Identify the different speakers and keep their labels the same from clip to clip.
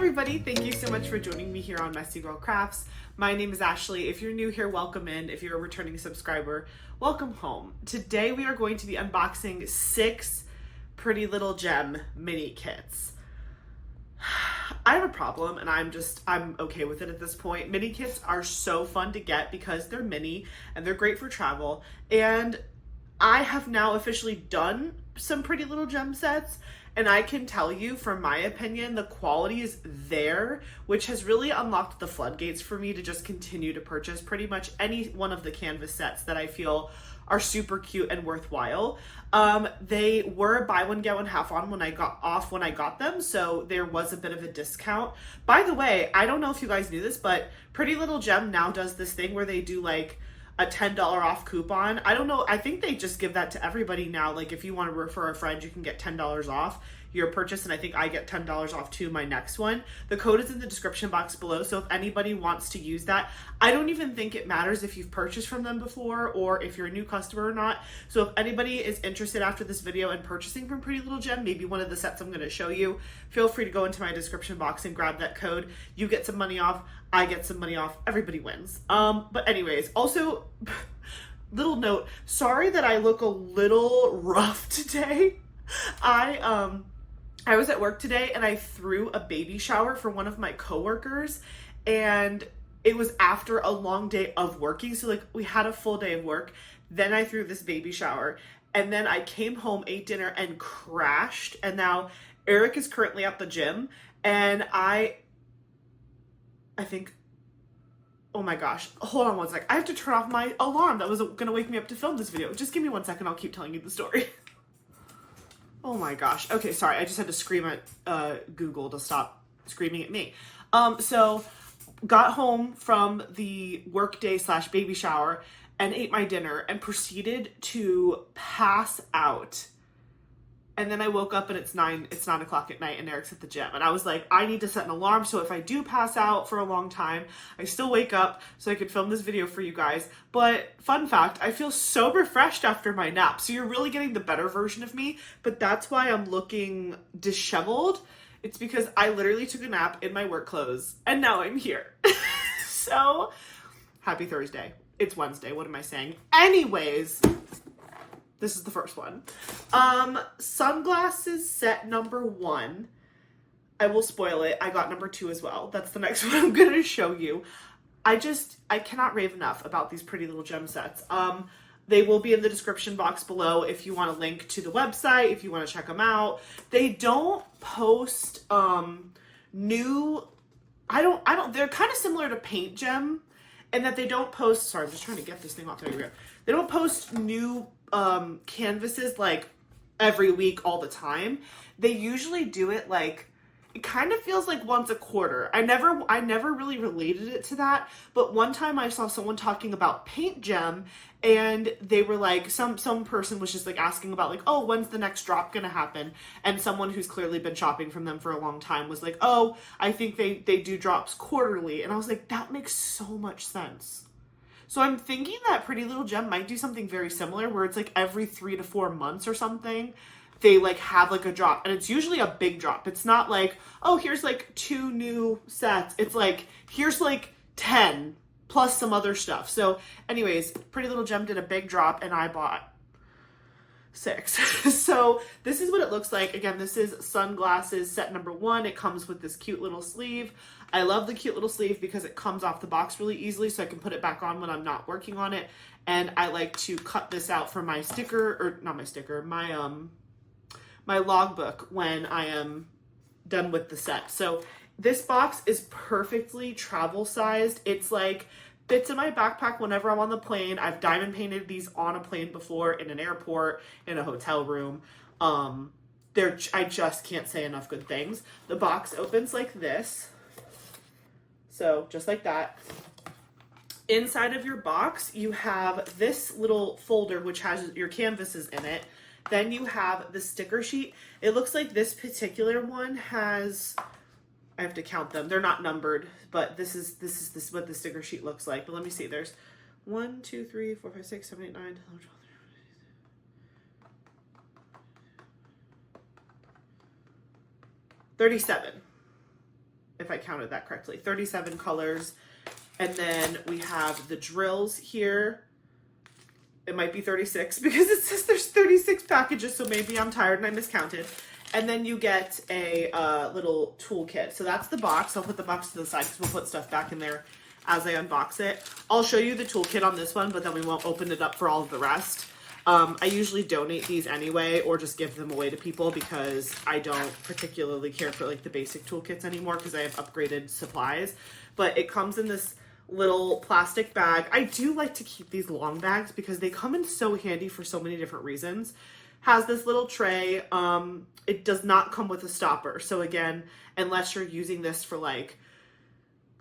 Speaker 1: everybody, thank you so much for joining me here on Messy Girl Crafts. My name is Ashley. If you're new here, welcome in. If you're a returning subscriber, welcome home. Today we are going to be unboxing 6 Pretty Little Gem mini kits. I have a problem and I'm okay with it at this point. Mini kits are so fun to get because they're mini and they're great for travel. And I have now officially done some Pretty Little Gem sets, and I can tell you, from my opinion, the quality is there, which has really unlocked the floodgates for me to just continue to purchase pretty much any one of the canvas sets that I feel are super cute and worthwhile. They were buy one get one half on when I got them, so there was a bit of a discount. By the way, I don't know if you guys knew this, but Pretty Little Gem now does this thing where they do like a $10 off coupon. I don't know, I think they just give that to everybody now. Like if you want to refer a friend, you can get $10 off your purchase, and I think I get $10 off too my next one. The code is in the description box below, so if anybody wants to use that, I don't even think it matters if you've purchased from them before or if you're a new customer or not. So if anybody is interested after this video in purchasing from Pretty Little Gem, maybe one of the sets I'm going to show you, feel free to go into my description box and grab that code. You get some money off, I get some money off, everybody wins. But anyways, also little note, sorry that I look a little rough today. I was at work today and I threw a baby shower for one of my coworkers, and it was after a long day of working. So like we had a full day of work. Then I threw this baby shower, and then I came home, ate dinner, and crashed. And now Eric is currently at the gym, and I think, oh my gosh, hold on one sec. I have to turn off my alarm that was gonna wake me up to film this video. Just give me 1 second, I'll keep telling you the story. Oh my gosh. Okay, sorry. I just had to scream at Google to stop screaming at me. So got home from the workday / baby shower and ate my dinner and proceeded to pass out. And then I woke up and it's 9 o'clock at night and Eric's at the gym. And I was like, I need to set an alarm so if I do pass out for a long time, I still wake up so I could film this video for you guys. But fun fact, I feel so refreshed after my nap. So you're really getting the better version of me, but that's why I'm looking disheveled. It's because I literally took a nap in my work clothes and now I'm here. So happy Thursday. It's Wednesday. What am I saying? Anyways, this is the first one. Sunglasses set number 1. I will spoil it. I got number 2 as well. That's the next one I'm going to show you. I cannot rave enough about these Pretty Little Gem sets. They will be in the description box below if you want a link to the website, if you want to check them out. They don't post new, they're kind of similar to Paint Gem in that they don't post, sorry, I'm just trying to get this thing off. There we go. They don't post new canvases like every week all the time. They usually do it like, it kind of feels like once a quarter. I never really related it to that, but one time I saw someone talking about Paint Gem and they were like, some person was just like asking about like, oh, when's the next drop gonna happen? And someone who's clearly been shopping from them for a long time was like, oh, I think they do drops quarterly. And I was like, that makes so much sense. So I'm thinking that Pretty Little Gem might do something very similar where it's like every 3 to 4 months or something, they like have like a drop, and it's usually a big drop. It's not like, oh, here's like 2 new sets. It's like, here's like 10 plus some other stuff. So anyways, Pretty Little Gem did a big drop and I bought 6. So this is what it looks like. Again, this is Sunglasses set number 1. It comes with this cute little sleeve. I love the cute little sleeve because it comes off the box really easily, so I can put it back on when I'm not working on it. And I like to cut this out for my sticker, or not my sticker, my logbook when I am done with the set. So this box is perfectly travel sized. It's like fits in my backpack whenever I'm on the plane. I've diamond painted these on a plane before, in an airport, in a hotel room. I just can't say enough good things. The box opens like this. So just like that. Inside of your box, you have this little folder which has your canvases in it. Then you have the sticker sheet. It looks like this particular one has, I have to count them. They're not numbered, but this is what the sticker sheet looks like. But let me see. There's 1, 2, 3, 4, 5, 6, 7, 8, 9, 10, 11, 12, 13, 37. if I counted that correctly. 37 colors. And then we have the drills here. It might be 36 because it says there's 36 packages, so maybe I'm tired and I miscounted. And then you get a little toolkit. So that's the box. I'll put the box to the side because we'll put stuff back in there as I unbox it. I'll show you the toolkit on this one, but then we won't open it up for all of the rest. I usually donate these anyway or just give them away to people because I don't particularly care for like the basic toolkits anymore because I have upgraded supplies. But it comes in this little plastic bag. I do like to keep these long bags because they come in so handy for so many different reasons. Has this little tray. It does not come with a stopper. So again, unless you're using this for like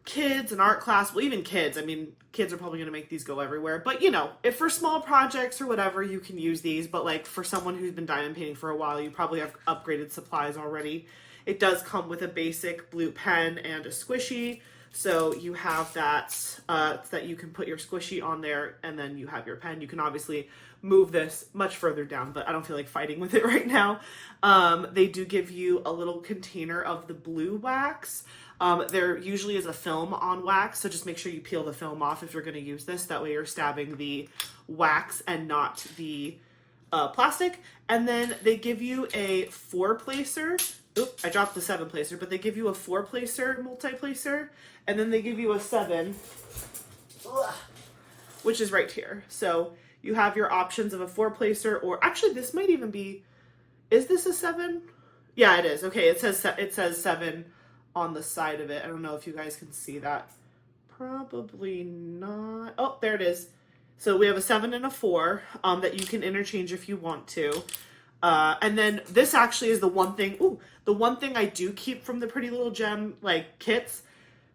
Speaker 1: kids and art class, well, even kids, I mean, kids are probably going to make these go everywhere, but you know, if for small projects or whatever, you can use these, but like for someone who's been diamond painting for a while, you probably have upgraded supplies already. It does come with a basic blue pen and a squishy. So you have that, so that you can put your squishy on there and then you have your pen. You can obviously move this much further down, but I don't feel like fighting with it right now. They do give you a little container of the blue wax. There usually is a film on wax, so just make sure you peel the film off if you're going to use this. That way you're stabbing the wax and not the plastic. And then they give you a 4-placer. Oop, I dropped the 7-placer, but they give you a 4-placer multi-placer, and then they give you a 7, which is right here. So you have your options of a 4-placer, or actually this might even be, is this a 7? Yeah, it is. Okay, it says 7 on the side of it. I don't know if you guys can see that. Probably not. Oh, there it is. So we have a 7 and a 4 that you can interchange if you want to. And then this actually is the one thing, the one thing I do keep from the Pretty Little Gem, like, kits,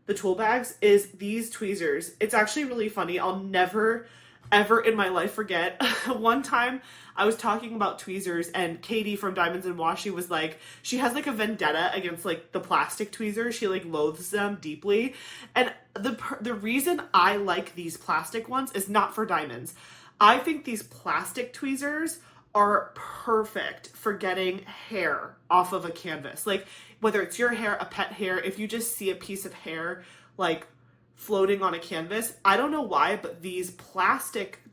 Speaker 1: the tool bags, is these tweezers. It's actually really funny. I'll never, ever in my life forget. One time I was talking about tweezers and Katie from Diamonds and Washi was like, she has like a vendetta against like the plastic tweezers. She like loathes them deeply. And the reason I like these plastic ones is not for diamonds. I think these plastic tweezers are perfect for getting hair off of a canvas. Like whether it's your hair, a pet hair, if you just see a piece of hair like floating on a canvas, I don't know why, but these plastic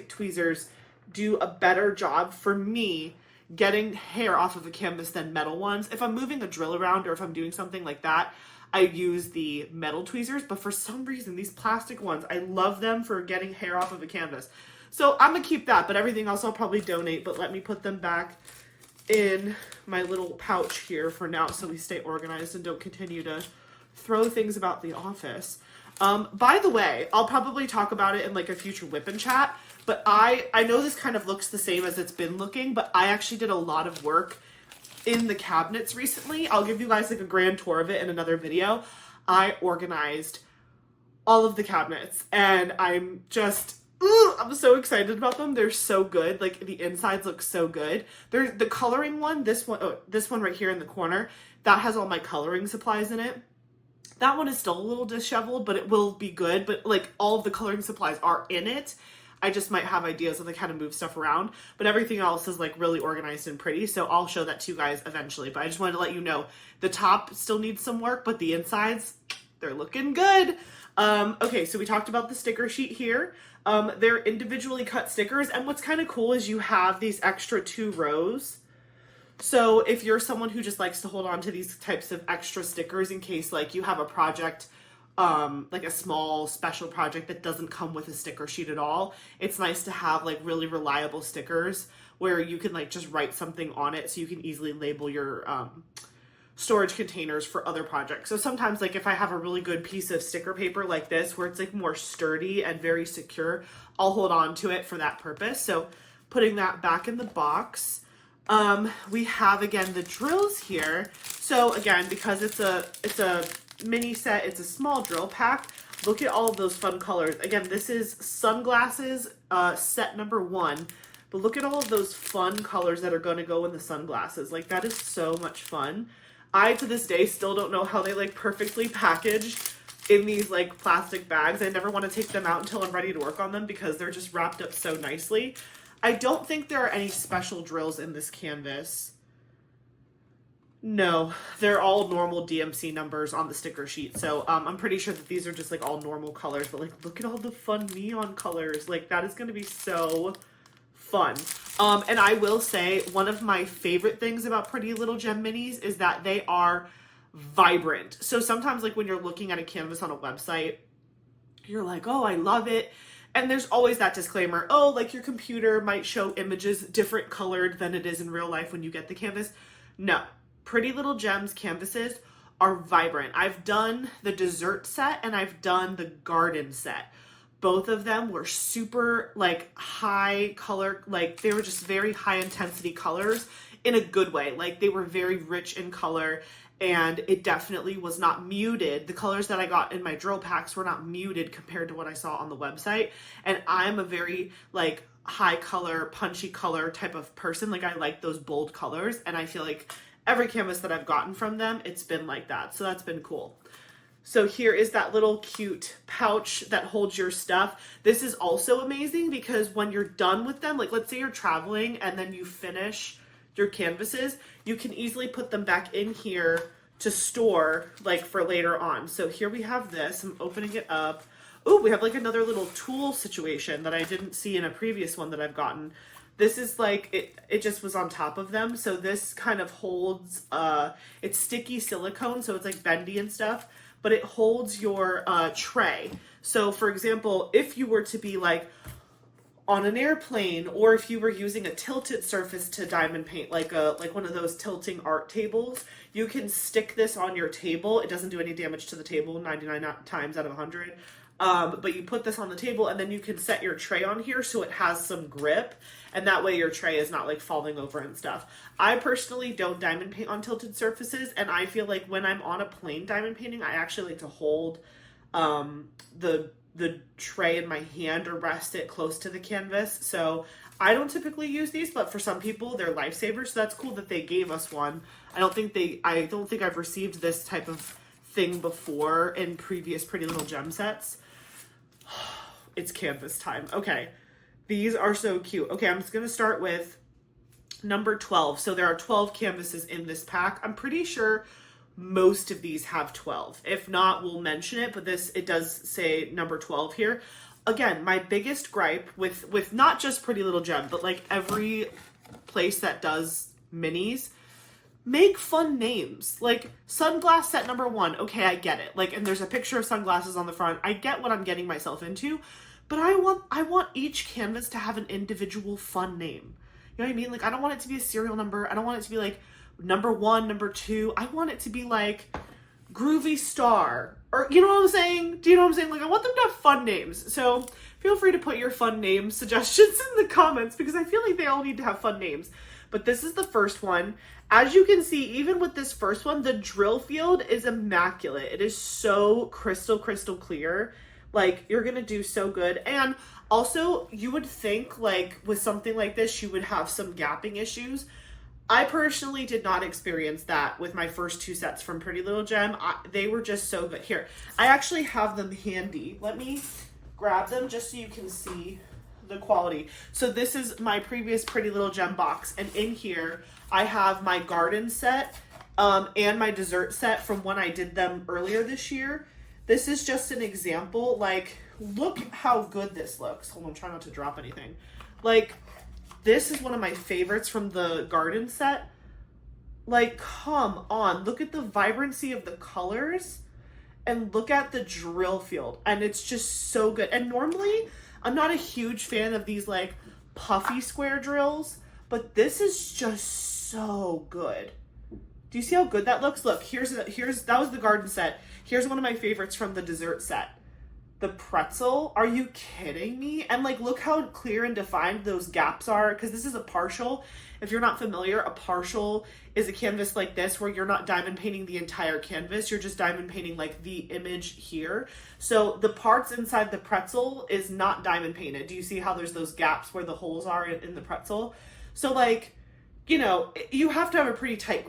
Speaker 1: tweezers do a better job for me getting hair off of a canvas than metal ones. If I'm moving a drill around or if I'm doing something like that, I use the metal tweezers, but for some reason these plastic ones, I love them for getting hair off of a canvas. So I'm gonna keep that, but everything else I'll probably donate, but let me put them back in my little pouch here for now so we stay organized and don't continue to throw things about the office. By the way, I'll probably talk about it in like a future whip and chat, but I know this kind of looks the same as it's been looking, but I actually did a lot of work in the cabinets recently. I'll give you guys like a grand tour of it in another video. I organized all of the cabinets and I'm so excited about them. They're so good. Like the insides look so good. There's the coloring one, this one right here in the corner, that has all my coloring supplies in it. That one is still a little disheveled, but it will be good. But like all of the coloring supplies are in it. I just might have ideas of like how to move stuff around, but everything else is like really organized and pretty. So I'll show that to you guys eventually, but I just wanted to let you know the top still needs some work, but the insides, they're looking good. Okay, so we talked about the sticker sheet here. They're individually cut stickers, and what's kind of cool is you have these extra 2 rows. So if you're someone who just likes to hold on to these types of extra stickers in case like you have a project, like a small special project that doesn't come with a sticker sheet at all, it's nice to have like really reliable stickers where you can like just write something on it so you can easily label your storage containers for other projects. So sometimes like if I have a really good piece of sticker paper like this where it's like more sturdy and very secure, I'll hold on to it for that purpose. So putting that back in the box. We have again the drills here. So again, because it's a mini set, it's a small drill pack. Look at all of those fun colors. Again, this is sunglasses set number 1. But look at all of those fun colors that are going to go in the sunglasses. Like that is so much fun. I, to this day, still don't know how they like perfectly package in these like plastic bags. I never want to take them out until I'm ready to work on them because they're just wrapped up so nicely. I don't think there are any special drills in this canvas. No, they're all normal DMC numbers on the sticker sheet. So I'm pretty sure that these are just like all normal colors, but like look at all the fun neon colors. Like that is going to be so fun. And I will say one of my favorite things about Pretty Little Gem Minis is that they are vibrant. So sometimes like when you're looking at a canvas on a website, you're like, oh, I love it. And there's always that disclaimer, oh, like your computer might show images different colored than it is in real life when you get the canvas. No, Pretty Little Gems canvases are vibrant. I've done the dessert set and I've done the garden set. Both of them were super like high color, like they were just very high intensity colors in a good way. Like they were very rich in color and it definitely was not muted. The colors that I got in my drill packs were not muted compared to what I saw on the website. And I'm a very like high color, punchy color type of person. Like I like those bold colors and I feel like every canvas that I've gotten from them, it's been like that. So that's been cool. So here is that little cute pouch that holds your stuff. This is also amazing because when you're done with them, like let's say you're traveling and then you finish your canvases, you can easily put them back in here to store like for later on. So here we have this, I'm opening it up. Oh, we have like another little tool situation that I didn't see in a previous one that I've gotten. This is like, it just was on top of them. So this kind of holds, it's sticky silicone, so it's like bendy and stuff, but it holds your tray. So for example, if you were to be like on an airplane, or if you were using a tilted surface to diamond paint, like one of those tilting art tables, you can stick this on your table. It doesn't do any damage to the table 99 times out of 100. But you put this on the table and then you can set your tray on here so it has some grip, and that way your tray is not like falling over and stuff. I personally don't diamond paint on tilted surfaces, and I feel like when I'm on a plane diamond painting, I actually like to hold the tray in my hand or rest it close to the canvas. So I don't typically use these, but for some people they're lifesavers. So that's cool that they gave us one. I don't think I've received this type of thing before in previous Pretty Little Gem sets. It's canvas time. Okay. These are so cute. Okay, I'm just going to start with number 12. So there are 12 canvases in this pack. I'm pretty sure most of these have 12. If not, we'll mention it, but it does say number 12 here. Again, my biggest gripe with not just Pretty Little Gem, but like every place that does minis, make fun names. Like sunglass set number 1. Okay, I get it. Like, and there's a picture of sunglasses on the front. I get what I'm getting myself into, but I want each canvas to have an individual fun name. You know what I mean? Like, I don't want it to be a serial number. I don't want it to be like number 1, number 2. I want it to be like Groovy Star, or you know what I'm saying? Do you know what I'm saying? Like, I want them to have fun names. So feel free to put your fun name suggestions in the comments, because I feel like they all need to have fun names. But this is the first one. As you can see, even with this first one, the drill field is immaculate. It is so crystal clear. Like, you're gonna do so good. And also, you would think like with something like this, you would have some gapping issues. I personally did not experience that with my first 2 sets from Pretty Little Gem. They were just so good. Here, I actually have them handy. Let me grab them just so you can see the quality. So this is my previous Pretty Little Gem box, and in here I have my garden set and my dessert set from when I did them earlier this year. This is just an example. Like, look how good this looks. Hold on, try not to drop anything. Like, this is one of my favorites from the garden set. Like, come on, look at the vibrancy of the colors and look at the drill field, and it's just so good. And normally I'm not a huge fan of these like puffy square drills, but this is just so good. Do you see how good that looks? Look, that was the garden set. Here's one of my favorites from the dessert set. The pretzel, are you kidding me? And like, look how clear and defined those gaps are, because this is a partial. If you're not familiar, a partial is a canvas like this where you're not diamond painting the entire canvas, you're just diamond painting like the image here. So the parts inside the pretzel is not diamond painted. Do you see how there's those gaps where the holes are in the pretzel? So like, you know, you have to have a pretty tight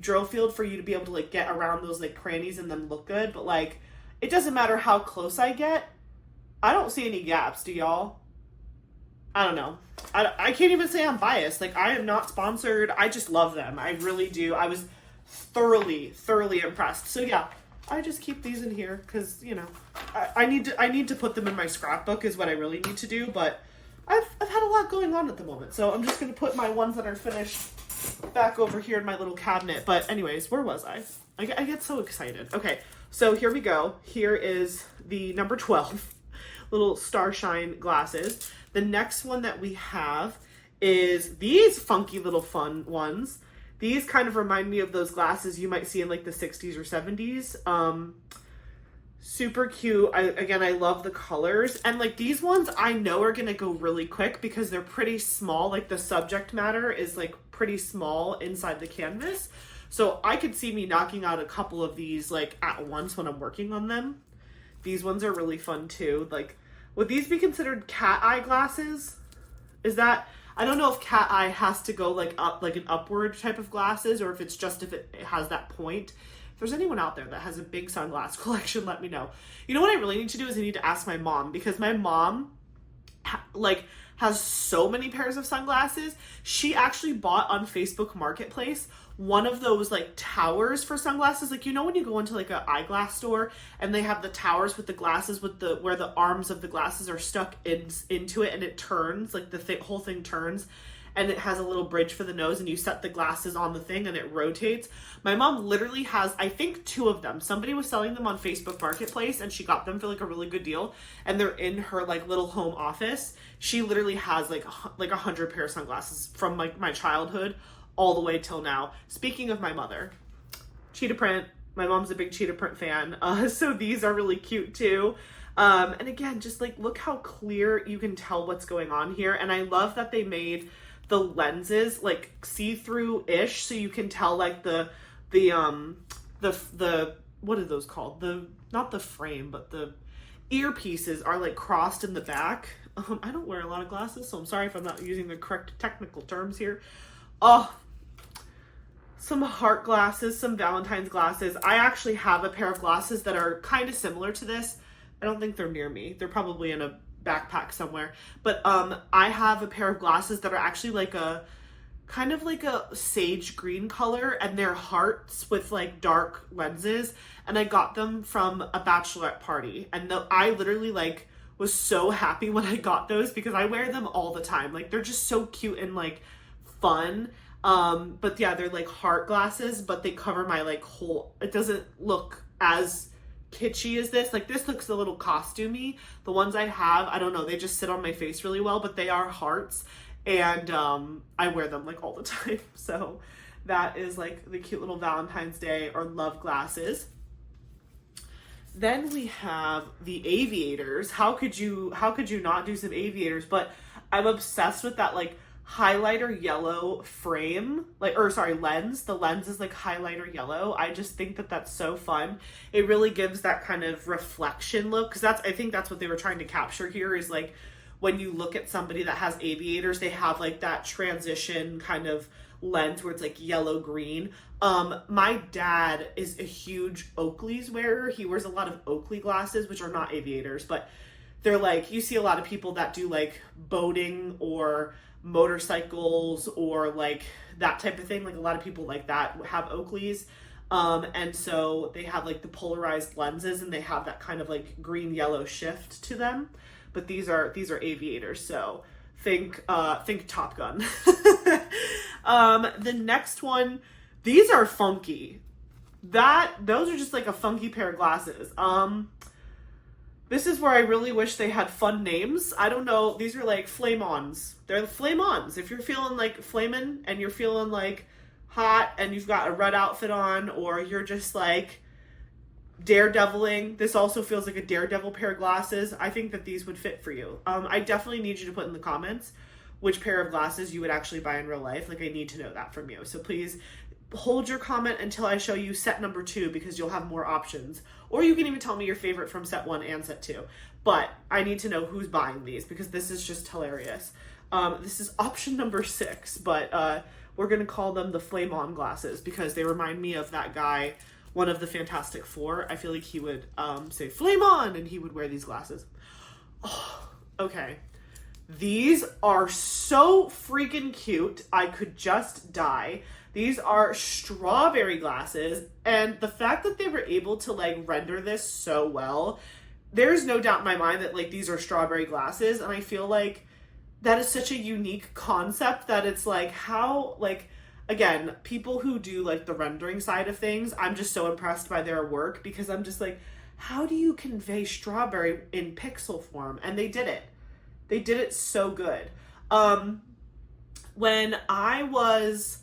Speaker 1: drill field for you to be able to like get around those like crannies and then look good. But like, it doesn't matter how close I get. I don't see any gaps, do y'all? I don't know. I can't even say I'm biased. Like, I am not sponsored. I just love them. I really do. I was thoroughly impressed. So yeah, I just keep these in here because, you know, I need to put them in my scrapbook is what I really need to do, but I've had a lot going on at the moment, so I'm just going to put my ones that are finished back over here in my little cabinet. But anyways, where was I? I get so excited. Okay, so here we go. Here is the number 12 little starshine glasses. The next one that we have is these funky little fun ones. These kind of remind me of those glasses you might see in like the 60s or 70s. Super cute. I love the colors. And like these ones I know are gonna go really quick because they're pretty small. Like the subject matter is like pretty small inside the canvas. So I could see me knocking out a couple of these like at once when I'm working on them. These ones are really fun too. Like, would these be considered cat eye glasses? Is that, I don't know if cat eye has to go like up, like an upward type of glasses, or if it's just if it has that point. If there's anyone out there that has a big sunglass collection, let me know. You know what I really need to do is I need to ask my mom, because my mom like has so many pairs of sunglasses. She actually bought on Facebook Marketplace one of those like towers for sunglasses. Like, you know when you go into like an eyeglass store and they have the towers with the glasses with the where the arms of the glasses are stuck into it and it turns, like the whole thing turns, and it has a little bridge for the nose and you set the glasses on the thing and it rotates. My mom literally has, I think, 2 of them. Somebody was selling them on Facebook Marketplace and she got them for like a really good deal, and they're in her like little home office. She literally has like 100 pair of sunglasses from like my childhood all the way till now. Speaking of my mother, cheetah print. My mom's a big cheetah print fan. So these are really cute too. And again, just like look how clear you can tell what's going on here. And I love that they made the lenses like see-through-ish, so you can tell like the what are those called? Not the frame, but the earpieces are like crossed in the back. I don't wear a lot of glasses, so I'm sorry if I'm not using the correct technical terms here. Oh, some heart glasses, some Valentine's glasses. I actually have a pair of glasses that are kind of similar to this. I don't think they're near me. They're probably in a backpack somewhere. But I have a pair of glasses that are actually like a kind of like a sage green color, and they're hearts with like dark lenses. And I got them from a bachelorette party. And I literally like was so happy when I got those because I wear them all the time. Like they're just so cute and like fun. But yeah, they're like heart glasses, but they cover my like whole, it doesn't look as kitschy as this. Like this looks a little costumey. The ones I have, I don't know, they just sit on my face really well, but they are hearts, and I wear them like all the time. So that is like the cute little Valentine's Day or love glasses. Then we have the aviators. How could you not do some aviators? But I'm obsessed with that like highlighter yellow frame, lens. The lens is like highlighter yellow. I just think that that's so fun. It really gives that kind of reflection look, because I think that's what they were trying to capture here, is like when you look at somebody that has aviators, they have like that transition kind of lens where it's like yellow green. My dad is a huge Oakley's wearer. He wears a lot of Oakley glasses, which are not aviators, but they're like, you see a lot of people that do like boating or motorcycles or like that type of thing. Like a lot of people like that have Oakleys. And so they have like the polarized lenses and they have that kind of like green yellow shift to them. But these are aviators. So think Top Gun. The next one, these are funky. Those are just like a funky pair of glasses. This is where I really wish they had fun names. I don't know. These are like flame-ons. They're flame-ons. If you're feeling like flamin' and you're feeling like hot and you've got a red outfit on, or you're just like daredeviling, this also feels like a daredevil pair of glasses. I think that these would fit for you. I definitely need you to put in the comments which pair of glasses you would actually buy in real life. Like, I need to know that from you. So please hold your comment until I show you set number 2, because you'll have more options. Or you can even tell me your favorite from set 1 and set 2. But I need to know who's buying these, because this is just hilarious. This is option number 6, but we're going to call them the Flame On glasses, because they remind me of that guy, one of the Fantastic Four. I feel like he would say Flame On, and he would wear these glasses. Oh, okay. These are so freaking cute. I could just die. These are strawberry glasses, and the fact that they were able to like render this so well, there's no doubt in my mind that like these are strawberry glasses, and I feel like that is such a unique concept that it's like how like again, people who do like the rendering side of things, I'm just so impressed by their work because I'm just like, how do you convey strawberry in pixel form? And they did it. They did it so good. When I was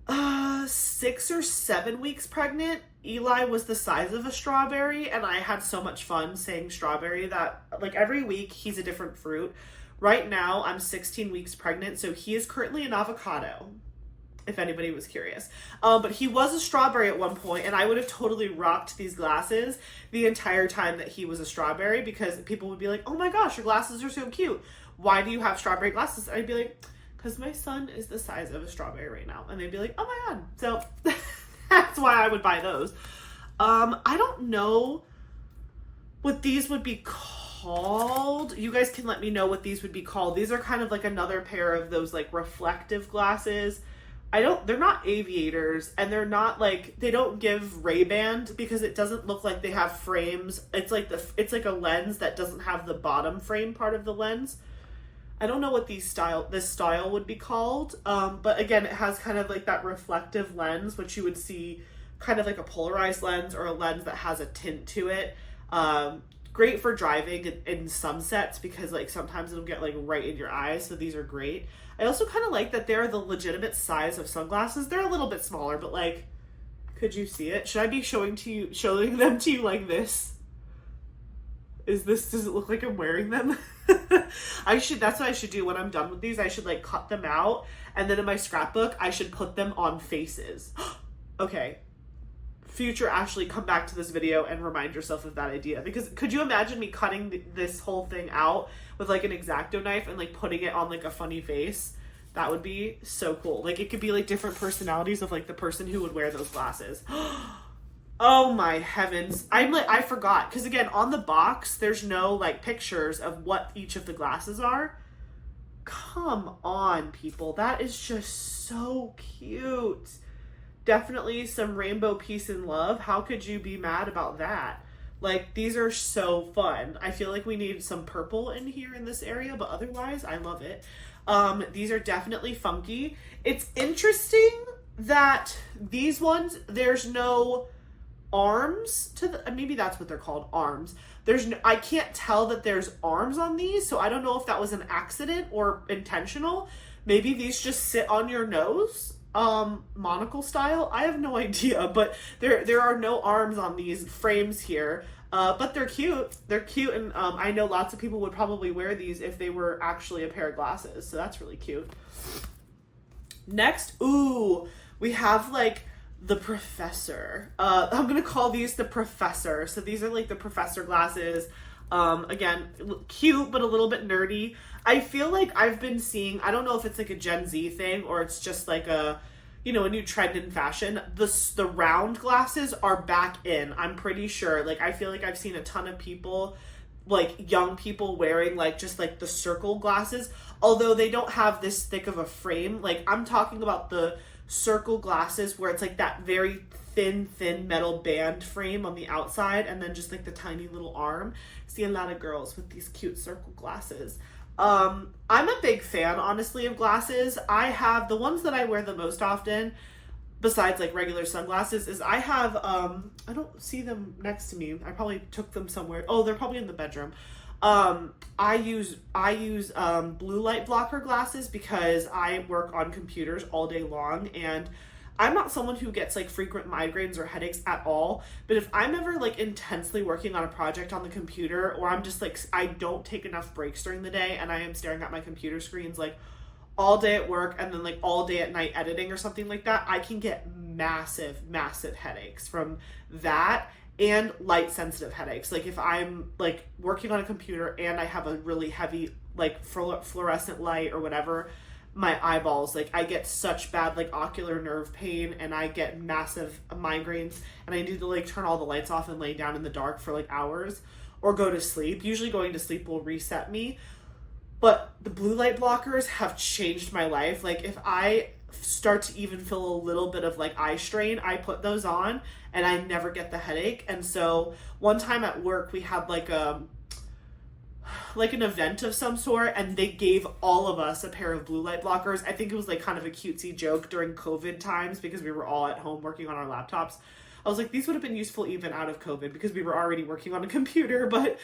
Speaker 1: 6 or 7 weeks pregnant, Eli was the size of a strawberry, and I had so much fun saying strawberry that like every week he's a different fruit. Right now I'm 16 weeks pregnant, so he is currently an avocado, if anybody was curious. But he was a strawberry at one point, and I would have totally rocked these glasses the entire time that he was a strawberry, because people would be like, oh my gosh, your glasses are so cute. Why do you have strawberry glasses? And I'd be like, because my son is the size of a strawberry right now. And they'd be like, oh my God. So that's why I would buy those. I don't know what these would be called. You guys can let me know what these would be called. These are kind of like another pair of those like reflective glasses. They're not aviators, and they're not like, they don't give Ray-Ban because it doesn't look like they have frames. It's like a lens that doesn't have the bottom frame part of the lens. I don't know what this style would be called. But again, it has kind of like that reflective lens, which you would see kind of like a polarized lens or a lens that has a tint to it. Great for driving in sunsets because like sometimes it'll get like right in your eyes. So these are great. I also kind of like that they're the legitimate size of sunglasses. They're a little bit smaller, but like, could you see it? Should I be showing them to you like this? Does it look like I'm wearing them? That's what I should do when I'm done with these. I should like cut them out, and then in my scrapbook, I should put them on faces. Okay. Future Ashley, come back to this video and remind yourself of that idea, because could you imagine me cutting this whole thing out with like an X-Acto knife and like putting it on like a funny face? That would be so cool. Like it could be like different personalities of like the person who would wear those glasses. Oh my heavens. I forgot, because again, on the box there's no like pictures of what each of the glasses are. Come on, people, that is just so cute. Definitely some rainbow peace and love. How could you be mad about that? Like, these are so fun. I feel like we need some purple in here in this area, but otherwise, I love it. These are definitely funky. It's interesting that these ones, there's no arms to the, maybe that's what they're called, arms. I can't tell that there's arms on these, so I don't know if that was an accident or intentional. Maybe these just sit on your nose. Monocle style. I have no idea, but there are no arms on these frames here. But they're cute. They're cute, and I know lots of people would probably wear these if they were actually a pair of glasses. So that's really cute. Next, we have like the Professor. I'm gonna call these the Professor. So these are like the Professor glasses. Again, cute, but a little bit nerdy. I feel like I've been seeing, I don't know if it's like a Gen Z thing or it's just like a new trend in fashion. The round glasses are back in, I'm pretty sure. Like, I feel like I've seen a ton of people, like young people wearing like just like the circle glasses, although they don't have this thick of a frame. Like, I'm talking about the circle glasses where it's like that very thin metal band frame on the outside and then just like the tiny little arm. See a lot of girls with these cute circle glasses. I'm a big fan, honestly, of glasses. I have the ones that I wear the most often, besides like regular sunglasses, is I have, I don't see them next to me. I probably took them somewhere. Oh, they're probably in the bedroom. I use blue light blocker glasses because I work on computers all day long, and I'm not someone who gets like frequent migraines or headaches at all, but if I'm ever like intensely working on a project on the computer, or I'm just like, I don't take enough breaks during the day and I am staring at my computer screens like all day at work and then like all day at night editing or something like that, I can get massive headaches from that, and light sensitive headaches. Like if I'm like working on a computer and I have a really heavy like fluorescent light or whatever, my eyeballs, like I get such bad like ocular nerve pain and I get massive migraines, and I need to like turn all the lights off and lay down in the dark for like hours or go to sleep. Usually going to sleep will reset me. But the blue light blockers have changed my life. Like if I start to even feel a little bit of like eye strain, I put those on and I never get the headache. And so one time at work we had like an event of some sort, and they gave all of us a pair of blue light blockers. I think it was like kind of a cutesy joke during COVID times because we were all at home working on our laptops. I was like, these would have been useful even out of COVID because we were already working on a computer. But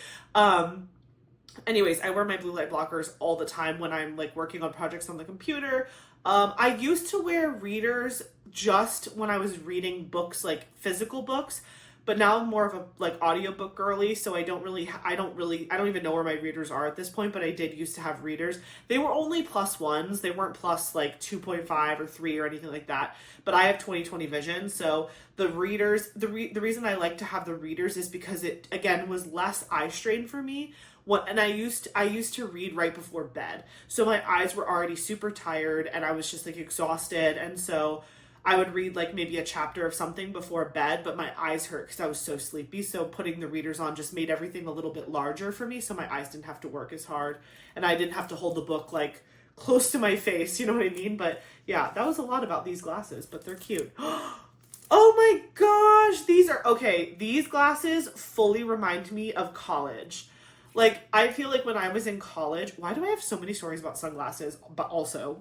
Speaker 1: anyways, I wear my blue light blockers all the time when I'm like working on projects on the computer. I used to wear readers just when I was reading books, like physical books, but now I'm more of a like audiobook girly, so I don't even know where my readers are at this point, but I did used to have readers. They were only +1s. They weren't plus like 2.5 or 3 or anything like that. But I have 20/20 vision, so the readers, the reason I like to have the readers is because it again was less eye strain for me. And I used to read right before bed. So my eyes were already super tired and I was just like exhausted, and so I would read like maybe a chapter of something before bed, but my eyes hurt because I was so sleepy. So putting the readers on just made everything a little bit larger for me, so my eyes didn't have to work as hard and I didn't have to hold the book like close to my face, you know what I mean? But yeah, that was a lot about these glasses, but they're cute. Oh my gosh, these glasses fully remind me of college. Like, I feel like when I was in college, why do I have so many stories about sunglasses? But also,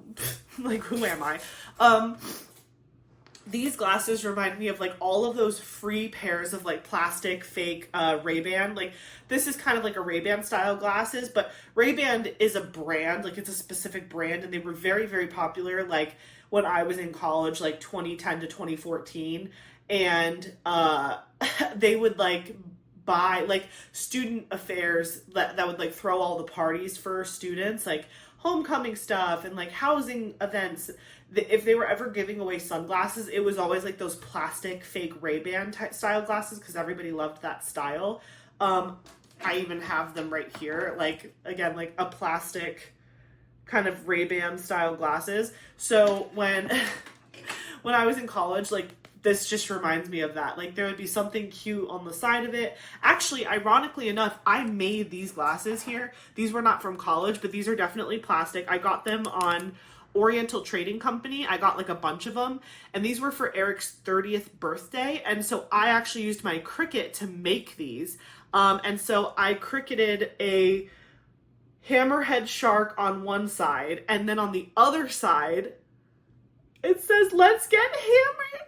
Speaker 1: like, who am I? These glasses remind me of like all of those free pairs of like plastic fake Ray-Ban. Like this is kind of like a Ray-Ban style glasses, but Ray-Ban is a brand, like it's a specific brand, and they were very, very popular like when I was in college, like 2010 to 2014. And they would like buy like student affairs that would like throw all the parties for students, like homecoming stuff and like housing events. If they were ever giving away sunglasses, it was always like those plastic fake Ray-Ban style glasses because everybody loved that style. I even have them right here, like again, like a plastic kind of Ray-Ban style glasses. So when I was in college, like this just reminds me of that. Like there would be something cute on the side of it. Actually, ironically enough, I made these glasses here. These were not from college, but these are definitely plastic. I got them on Oriental Trading Company. I got like a bunch of them, and these were for Eric's 30th birthday. And so I actually used my Cricut to make these. And so I cricketed a hammerhead shark on one side, and then on the other side, it says, "Let's get hammered."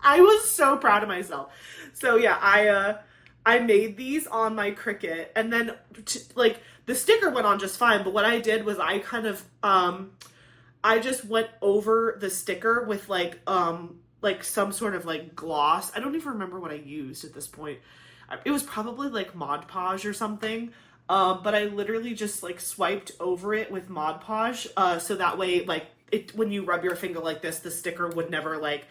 Speaker 1: I was so proud of myself. So yeah, I made these on my Cricut, and then like the sticker went on just fine, but what I did was I kind of I just went over the sticker with like some sort of like gloss. I don't even remember what I used at this point. It was probably like Mod Podge or something. But I literally just like swiped over it with Mod Podge, so that way like when you rub your finger like this, the sticker would never like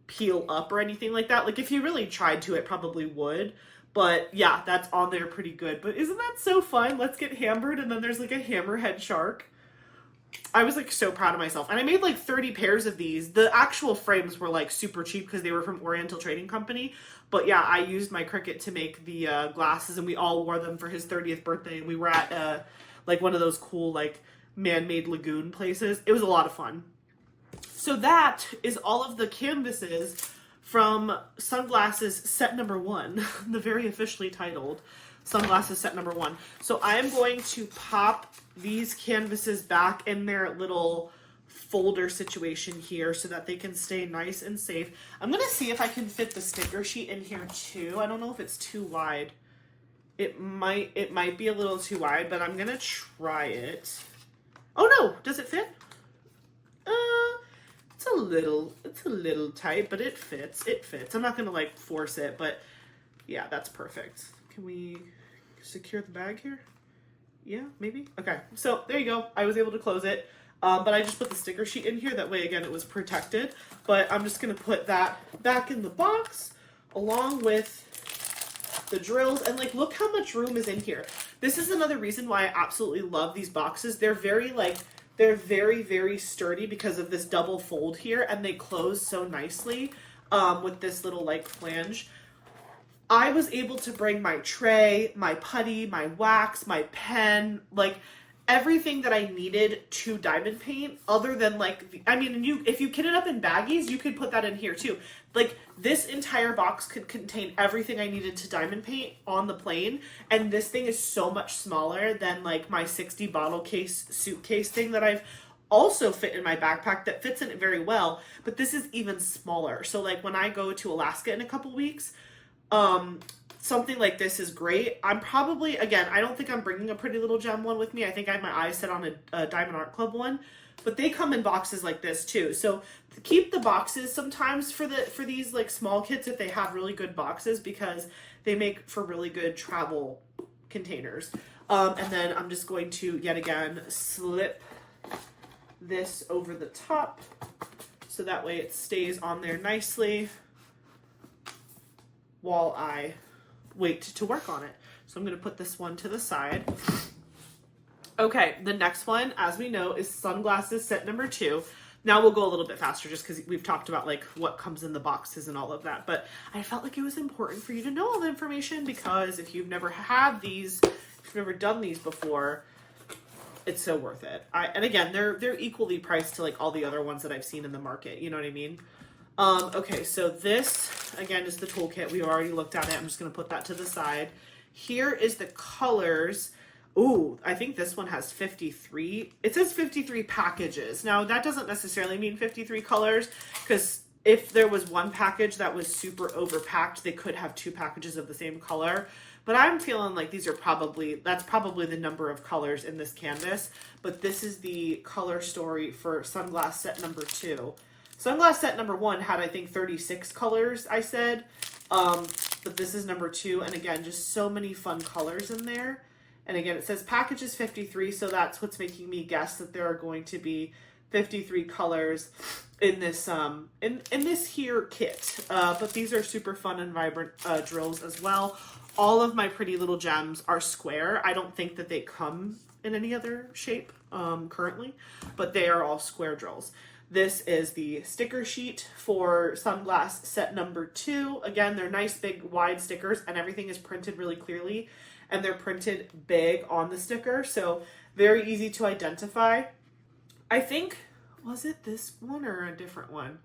Speaker 1: peel up or anything like that. Like if you really tried to, it probably would. But yeah, that's on there pretty good. But isn't that so fun? Let's get hammered, and then there's like a hammerhead shark. I was like so proud of myself. And I made like 30 pairs of these. The actual frames were like super cheap because they were from Oriental Trading Company. But yeah, I used my Cricut to make the glasses, and we all wore them for his 30th birthday. And we were at like one of those cool like man-made lagoon places. It was a lot of fun. So that is all of the canvases from Sunglasses Set Number 1, the very officially titled Sunglasses Set Number 1. So I am going to pop these canvases back in their little folder situation here so that they can stay nice and safe. I'm going to see if I can fit the sticker sheet in here too. I don't know if it's too wide. It might be a little too wide, but I'm going to try it. Oh no, does it fit? It's a little tight, but it fits. I'm not gonna like force it, but yeah, that's perfect. Can we secure the bag here? Yeah, maybe? Okay, so there you go. I was able to close it, but I just put the sticker sheet in here. That way, again, it was protected. But I'm just gonna put that back in the box along with the drills, and like, look how much room is in here. This is another reason why I absolutely love these boxes. They're very, very sturdy because of this double fold here, and they close so nicely with this little like flange. I was able to bring my tray, my putty, my wax, my pen, like everything that I needed to diamond paint, other than like, I mean, if you kit it up in baggies, you could put that in here too. Like this entire box could contain everything I needed to diamond paint on the plane. And this thing is so much smaller than like my 60 bottle case suitcase thing that I've also fit in my backpack that fits in it very well. But this is even smaller. So like when I go to Alaska in a couple weeks, something like this is great. I'm probably, again, I don't think I'm bringing a Pretty Little Gem one with me. I think I have my eyes set on a Diamond Art Club one, but they come in boxes like this too. So keep the boxes sometimes for these like small kits if they have really good boxes, because they make for really good travel containers. And then I'm just going to yet again slip this over the top so that way it stays on there nicely while I wait to work on it. So I'm going to put this one to the side. Okay, the next one, as we know, is sunglasses set number 2. Now we'll go a little bit faster just because we've talked about like what comes in the boxes and all of that. But I felt like it was important for you to know all the information, because if you've never had these, if you've never done these before, it's so worth it. And again, they're equally priced to like all the other ones that I've seen in the market. You know what I mean? Okay, so this, again, is the toolkit. We already looked at it. I'm just going to put that to the side. Here is the colors. Ooh, I think this one has 53. It says 53 packages. Now, that doesn't necessarily mean 53 colors, because if there was one package that was super overpacked, they could have 2 packages of the same color. But I'm feeling like that's probably the number of colors in this canvas. But this is the color story for Sunglass set number 2. Sunglass set number 1 had, I think, 36 colors, I said. But this is number 2. And again, just so many fun colors in there. And again, it says package is 53, so that's what's making me guess that there are going to be 53 colors in this in this here kit. But these are super fun and vibrant drills as well. All of my Pretty Little Gems are square. I don't think that they come in any other shape currently, but they are all square drills. This is the sticker sheet for Sunglass set number 2. Again, they're nice, big, wide stickers, and everything is printed really clearly, and they're printed big on the sticker, so very easy to identify. I think, was it this one or a different one?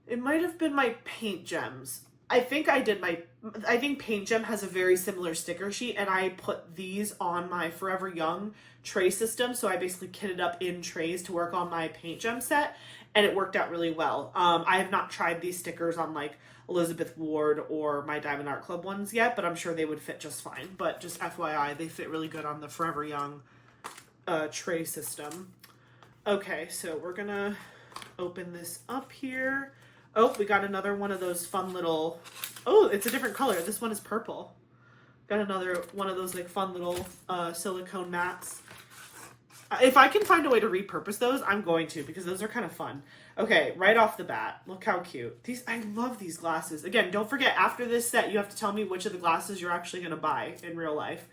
Speaker 1: It might have been my Paint Gems. I think Paint Gem has a very similar sticker sheet, and I put these on my Forever Young tray system. So I basically kitted up in trays to work on my Paint Gem set, and it worked out really well. I have not tried these stickers on like Elizabeth Ward or my Diamond Art Club ones yet, but I'm sure they would fit just fine. But just FYI, they fit really good on the Forever Young tray system. Okay, so we're gonna open this up here. Oh, we got another one of those fun little, oh, it's a different color. This one is purple. Got another one of those like fun little silicone mats. If I can find a way to repurpose those, I'm going to, because those are kind of fun. Okay, right off the bat, look how cute. I love these glasses. Again, don't forget, after this set, you have to tell me which of the glasses you're actually going to buy in real life.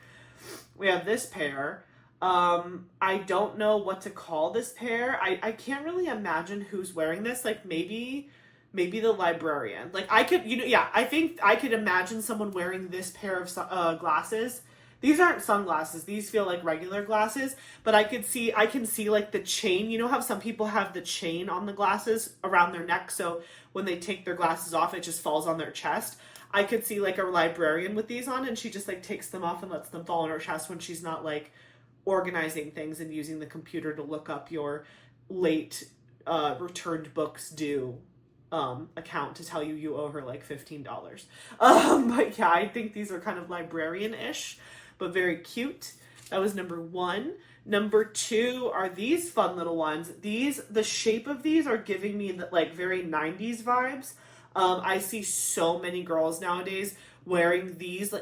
Speaker 1: We have this pair. I don't know what to call this pair. I can't really imagine who's wearing this. Like maybe the librarian. Like I could, I think I could imagine someone wearing this pair of glasses. These aren't sunglasses. These feel like regular glasses, but I can see like the chain. You know how some people have the chain on the glasses around their neck, so when they take their glasses off, it just falls on their chest. I could see like a librarian with these on, and she just like takes them off and lets them fall on her chest when she's not like organizing things and using the computer to look up your late returned books due account to tell you owe her like $15. But yeah, I think these are kind of librarian-ish, but very cute. That was number 1. Number 2 are these fun little ones. The shape of these are giving me the, like very 90s vibes. I see so many girls nowadays wearing these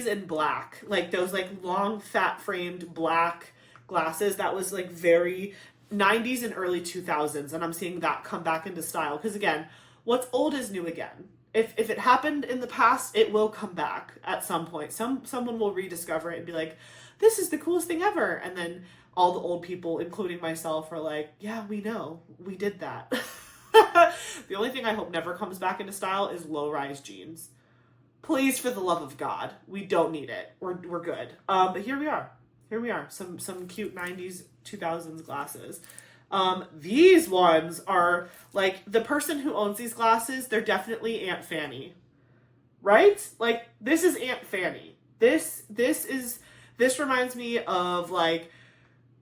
Speaker 1: in black, like those like long fat framed black glasses. That was like very 90s and early 2000s, and I'm seeing that come back into style, because again, what's old is new again. If it happened in the past, it will come back at some point. Someone will rediscover it and be like, this is the coolest thing ever, and then all the old people, including myself, are like, yeah, we know, we did that. The only thing I hope never comes back into style is low-rise jeans. Please, for the love of God, we don't need it. We're good. But here we are. Here we are. Some cute 90s, 2000s glasses. These ones are like the person who owns these glasses, they're definitely Aunt Fanny. Right? Like this is Aunt Fanny. This reminds me of like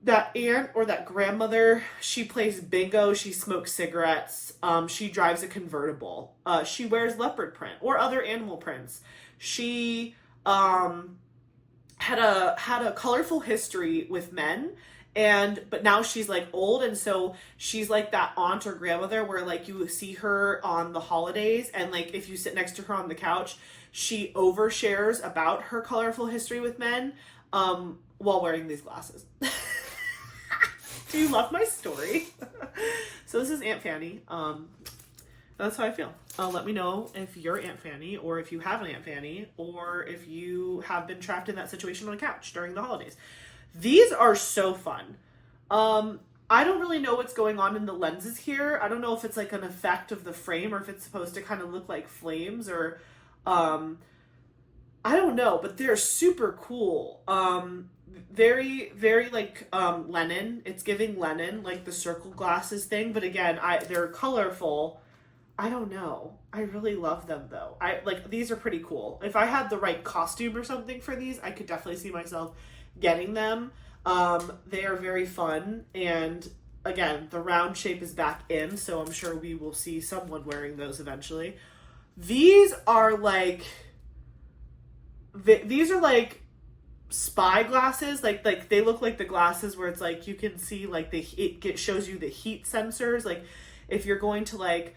Speaker 1: that aunt or that grandmother. She plays bingo, she smokes cigarettes, she drives a convertible, she wears leopard print or other animal prints. She had a colorful history with men, but now she's like old, and so she's like that aunt or grandmother where like you see her on the holidays, and like if you sit next to her on the couch, she overshares about her colorful history with men while wearing these glasses. Do you love my story? So this is Aunt Fanny. That's how I feel. Let me know if you're Aunt Fanny, or if you have an Aunt Fanny, or if you have been trapped in that situation on a couch during the holidays. These are so fun. I don't really know what's going on in the lenses here. I don't know if it's like an effect of the frame, or if it's supposed to kind of look like flames, or I don't know, but they're super cool. Very, very like Lennon. It's giving Lennon, like the circle glasses thing. But again, they're colorful. I don't know. I really love them though. These are pretty cool. If I had the right costume or something for these, I could definitely see myself getting them. They are very fun, and again, the round shape is back in, so I'm sure we will see someone wearing those eventually. These are like spy glasses. Like they look like the glasses where it's like you can see like it shows you the heat sensors. Like if you're going to like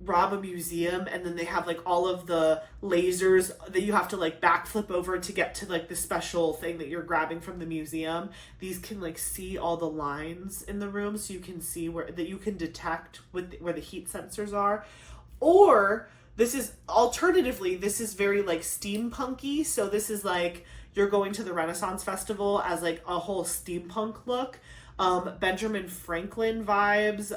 Speaker 1: rob a museum, and then they have like all of the lasers that you have to like backflip over to get to like the special thing that you're grabbing from the museum. These can like see all the lines in the room, so you can see where that you can detect where the heat sensors are. Or this is very like steampunky. So this is like you're going to the Renaissance Festival as like a whole steampunk look. Benjamin Franklin vibes.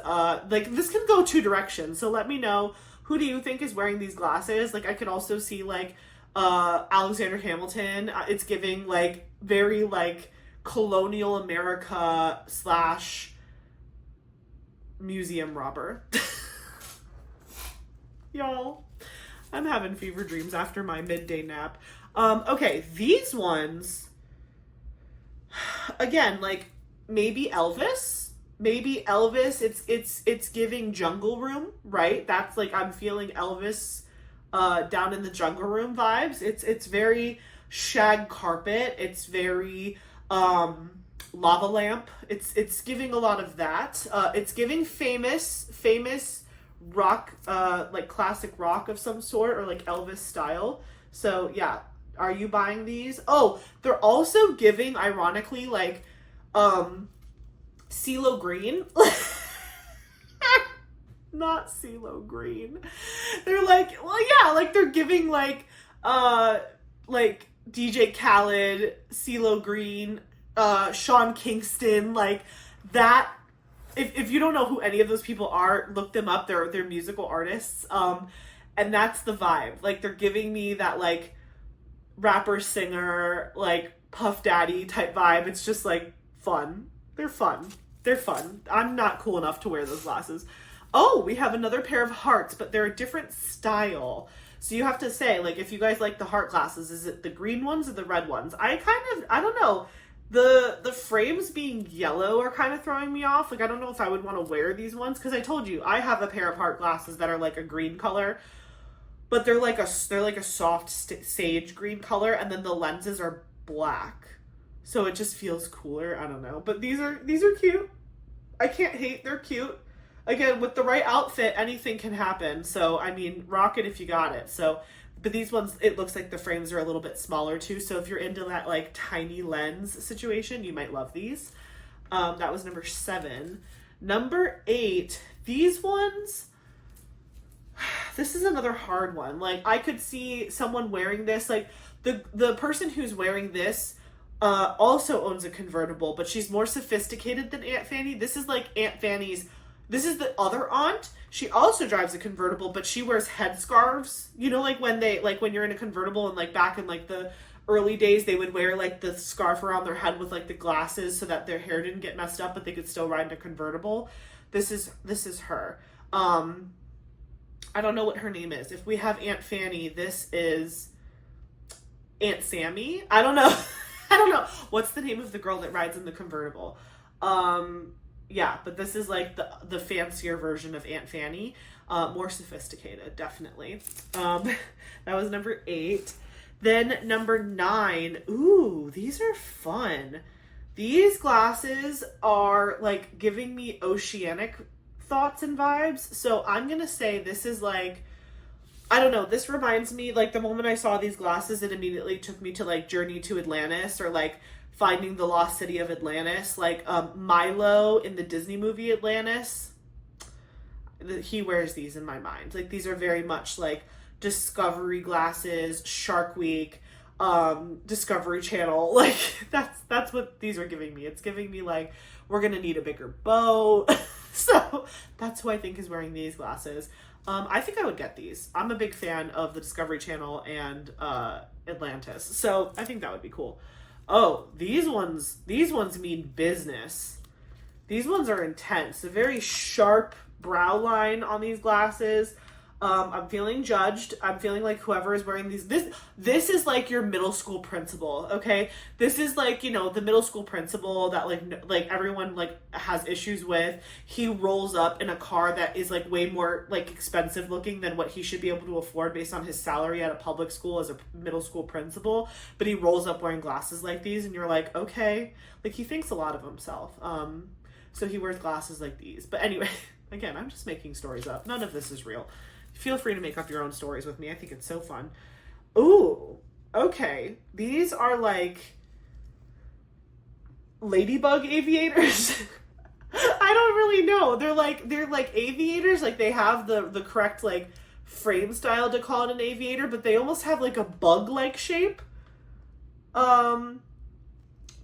Speaker 1: Like this can go two directions. So let me know, who do you think is wearing these glasses? Like I could also see like Alexander Hamilton. It's giving like very like colonial America / museum robber. Y'all, I'm having fever dreams after my midday nap. Okay, these ones, again, like maybe Elvis. It's giving Jungle Room, right? That's like, I'm feeling Elvis down in the Jungle Room vibes. It's very shag carpet. It's very lava lamp. It's giving a lot of that. It's giving famous rock, like classic rock of some sort, or like Elvis style. So yeah, are you buying these? Oh, they're also giving, ironically, like CeeLo Green. Not CeeLo Green. They're like, well, yeah, like they're giving like DJ Khaled, CeeLo Green, Sean Kingston, like that. If you don't know who any of those people are, look them up. They're musical artists. And that's the vibe. Like they're giving me that like rapper singer, like Puff Daddy type vibe. It's just like fun. They're fun. I'm not cool enough to wear those glasses. Oh, we have another pair of hearts, but they're a different style. So you have to say, like, if you guys like the heart glasses, is it the green ones or the red ones? I don't know. The frames being yellow are kind of throwing me off. Like, I don't know if I would want to wear these ones, because I told you, I have a pair of heart glasses that are like a green color, but they're like a soft sage green color, and then the lenses are black. So it just feels cooler. I don't know. But these are cute. I can't hate. They're cute. Again, with the right outfit, anything can happen. So, I mean, rock it if you got it. So, but these ones, it looks like the frames are a little bit smaller too. So if you're into that like tiny lens situation, you might love these. That was number 7. Number 8, these ones, this is another hard one. Like I could see someone wearing this, like the person who's wearing this also owns a convertible, but she's more sophisticated than Aunt Fanny. This is like Aunt Fanny's This is the other aunt. She also drives a convertible, but she wears headscarves. You know, like when you're in a convertible and like back in like the early days, they would wear like the scarf around their head with like the glasses so that their hair didn't get messed up, but they could still ride in a convertible. This is her. I don't know what her name is. If we have Aunt Fanny, this is Aunt Sammy. I don't know. I don't know. What's the name of the girl that rides in the convertible? Yeah, but this is like the fancier version of Aunt Fanny. More sophisticated, definitely. That was number 8. Then number 9. Ooh, these are fun. These glasses are like giving me oceanic thoughts and vibes. So I'm going to say this is like, I don't know, this reminds me, like the moment I saw these glasses, it immediately took me to like Journey to Atlantis or like Finding the Lost City of Atlantis. Like Milo in the Disney movie Atlantis. He wears these in my mind. Like these are very much like Discovery glasses, Shark Week, Discovery Channel. Like that's what these are giving me. It's giving me like, we're gonna need a bigger boat. So that's who I think is wearing these glasses. I think I would get these. I'm a big fan of the Discovery Channel and Atlantis. So I think that would be cool. Oh, these ones mean business. These ones are intense. A very sharp brow line on these glasses. I'm feeling judged. I'm feeling like whoever is wearing these, this is like your middle school principal, okay? This is like, you know, the middle school principal that like everyone like has issues with. He rolls up in a car that is like way more like expensive looking than what he should be able to afford based on his salary at a public school as a middle school principal. But he rolls up wearing glasses like these and you're like, okay, like he thinks a lot of himself. So he wears glasses like these. But anyway, again, I'm just making stories up. None of this is real. Feel free to make up your own stories with me. I think it's so fun. Ooh, okay. These are like ladybug aviators. I don't really know. They're like aviators. Like they have the correct like frame style to call it an aviator, but they almost have like a bug-like shape.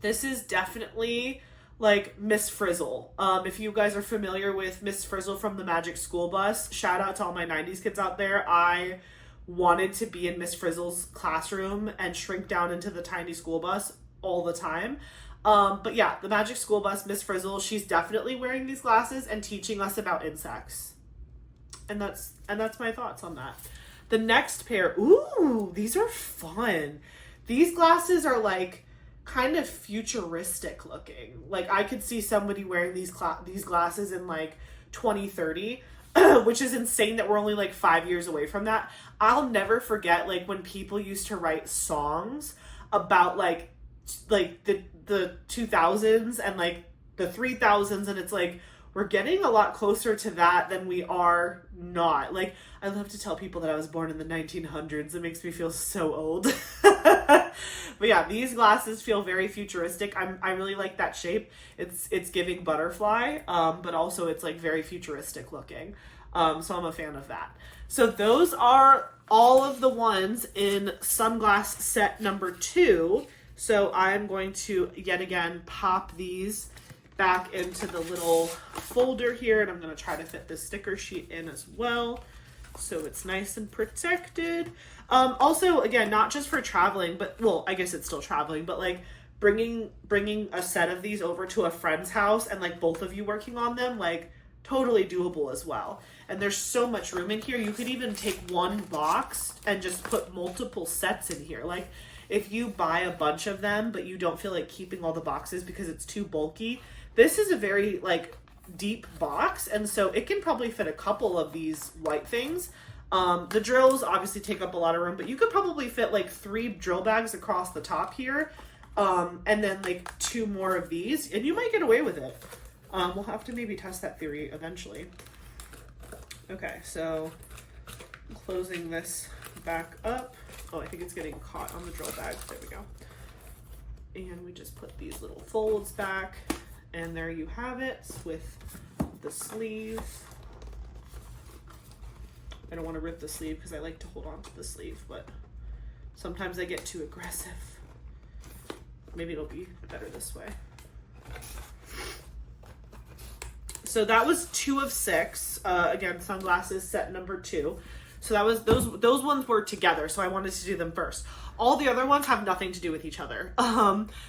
Speaker 1: This is definitely like Miss Frizzle. If you guys are familiar with Miss Frizzle from the Magic School Bus, shout out to all my 90s kids out there. I wanted to be in Miss Frizzle's classroom and shrink down into the tiny school bus all the time. But yeah, the Magic School Bus, Miss Frizzle, she's definitely wearing these glasses and teaching us about insects. And that's my thoughts on that. The next pair, ooh, these are fun. These glasses are like kind of futuristic looking. Like I could see somebody wearing these glasses in like 2030, which is insane that we're only like 5 years away from that. I'll never forget like when people used to write songs about like the 2000s and like the 3000s, and it's like we're getting a lot closer to that than we are not. Like I love to tell people that I was born in the 1900s. It makes me feel so old. But yeah, these glasses feel very futuristic. I really like that shape. It's giving butterfly, but also it's like very futuristic looking. So I'm a fan of that. So those are all of the ones in sunglass set number 2. So I'm going to yet again pop these back into the little folder here, and I'm going to try to fit this sticker sheet in as well so it's nice and protected. Also, again, not just for traveling, but well, I guess it's still traveling, but like bringing a set of these over to a friend's house and like both of you working on them, like totally doable as well. And there's so much room in here. You could even take one box and just put multiple sets in here. Like if you buy a bunch of them but you don't feel like keeping all the boxes because it's too bulky, this is a very like deep box, and so it can probably fit a couple of these white things. The drills obviously take up a lot of room, but you could probably fit like 3 drill bags across the top here, and then like 2 more of these, and you might get away with it. We'll have to maybe test that theory eventually. Okay, so closing this back up. Oh, I think it's getting caught on the drill bag. There we go. And we just put these little folds back. And there you have it with the sleeve. I don't want to rip the sleeve because I like to hold on to the sleeve, but sometimes I get too aggressive. Maybe it'll be better this way. So that was 2 of 6. Again, sunglasses set number 2. So that was those ones were together. So I wanted to do them first. All the other ones have nothing to do with each other.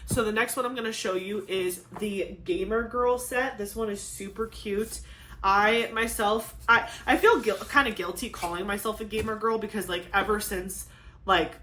Speaker 1: So the next one I'm going to show you is the Gamer Girl set. This one is super cute. I feel kind of guilty calling myself a gamer girl because like ever since like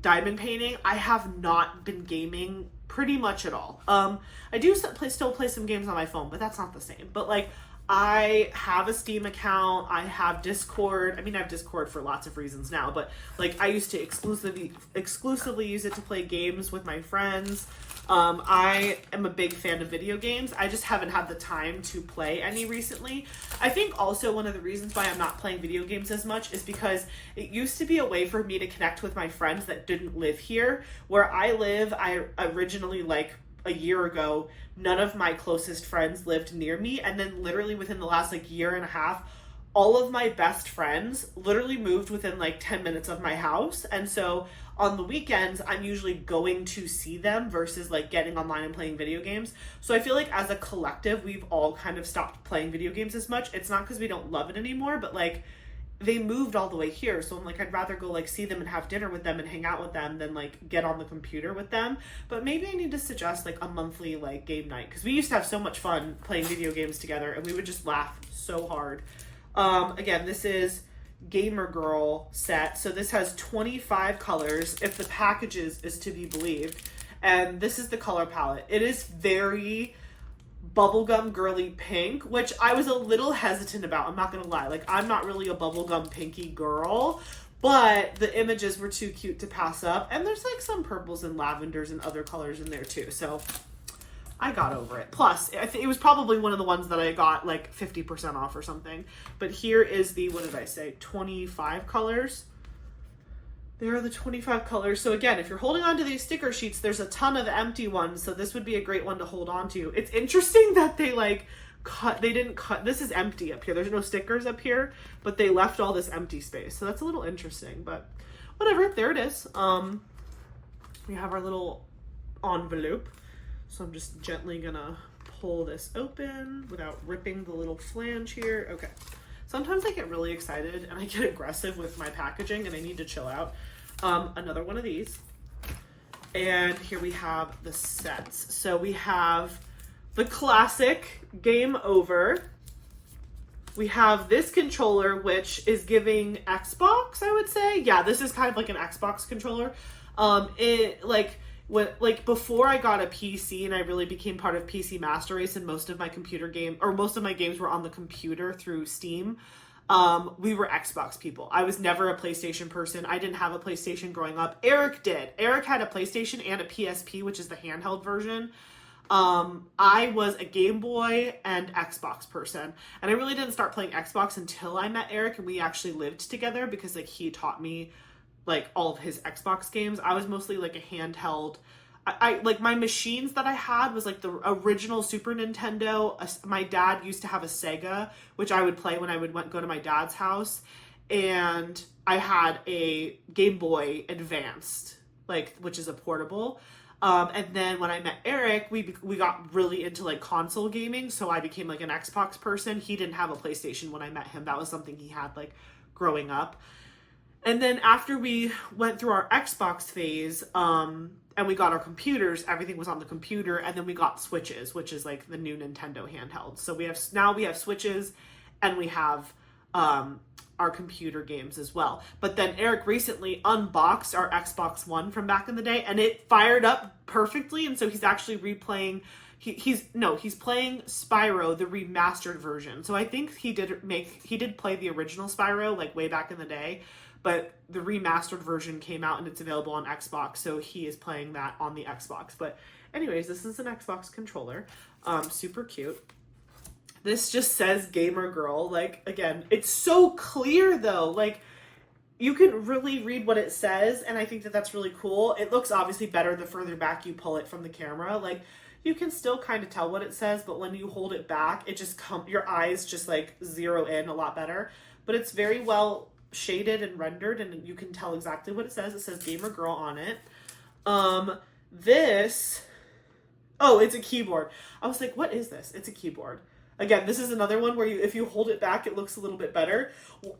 Speaker 1: diamond painting, I have not been gaming pretty much at all. I do still play some games on my phone, but that's not the same. But like I have a Steam account, I have Discord. I mean, I have Discord for lots of reasons now, but like I used to exclusively use it to play games with my friends. I am a big fan of video games. I just haven't had the time to play any recently. I think also one of the reasons why I'm not playing video games as much is because it used to be a way for me to connect with my friends that didn't live here. Where I live, I originally, like a year ago, none of my closest friends lived near me. And then literally within the last like year and a half, all of my best friends literally moved within like 10 minutes of my house. And so on the weekends, I'm usually going to see them versus like getting online and playing video games. So I feel like as a collective, we've all kind of stopped playing video games as much. It's not because we don't love it anymore, but like they moved all the way here. So I'm like, I'd rather go like see them and have dinner with them and hang out with them than like get on the computer with them. But maybe I need to suggest like a monthly like game night, because we used to have so much fun playing video games together and we would just laugh so hard. Again, this is Gamer Girl set. So this has 25 colors, if the packages is to be believed. And this is the color palette. It is very bubblegum girly pink, which I was a little hesitant about. I'm not going to lie. Like, I'm not really a bubblegum pinky girl, but the images were too cute to pass up. And there's like some purples and lavenders and other colors in there too. So I got over it. Plus, I think it was probably one of the ones that I got like 50% off or something. But here is the, what did I say, 25 colors. There are the 25 colors. So again, if you're holding on to these sticker sheets, there's a ton of empty ones. So this would be a great one to hold on to. It's interesting that they didn't cut, this is empty up here. There's no stickers up here, but they left all this empty space. So that's a little interesting, but whatever, there it is. We have our little envelope. So I'm just gently gonna pull this open without ripping the little flange here. Okay. Sometimes I get really excited and I get aggressive with my packaging and I need to chill out. Another one of these. And here we have the sets. So we have the classic Game Over. We have this controller, which is giving Xbox, I would say. Yeah, this is kind of like an Xbox controller. Before I got a PC and I really became part of PC Master Race and most of my games were on the computer through Steam, we were Xbox people. I was never a PlayStation person. I didn't have a PlayStation growing up. Eric did. Eric had a PlayStation and a PSP, which is the handheld version. I was a Game Boy and Xbox person. And I really didn't start playing Xbox until I met Eric and we actually lived together because like he taught me like all of his Xbox games. I was mostly like a handheld. I like my machines that I had was like the original Super Nintendo. My dad used to have a Sega, which I would play when I would go to my dad's house. And I had a Game Boy Advanced, which is a portable. And then when I met Eric, we got really into like console gaming. So I became like an Xbox person. He didn't have a PlayStation when I met him. That was something he had like growing up. And then after we went through our Xbox phase, and we got our computers, everything was on the computer, and then we got Switches, which is like the new Nintendo handheld. So we have Switches, and we have our computer games as well. But then Eric recently unboxed our Xbox One from back in the day, and it fired up perfectly, and so he's actually replaying. He's playing Spyro, the remastered version. So I think he did play the original Spyro like way back in the day. But the remastered version came out and it's available on Xbox, so he is playing that on the Xbox. But anyways, this is an Xbox controller. Super cute. This just says Gamer Girl. Like, again, it's so clear though. Like, you can really read what it says, and I think that that's really cool. It looks obviously better the further back you pull it from the camera. Like, you can still kind of tell what it says, but when you hold it back, it just your eyes just like zero in a lot better. But it's very well shaded and rendered, and you can tell exactly what it says. It says Gamer Girl on it. It's a keyboard. I was like, what is this? It's a keyboard. Again, this is another one where if you hold it back, it looks a little bit better.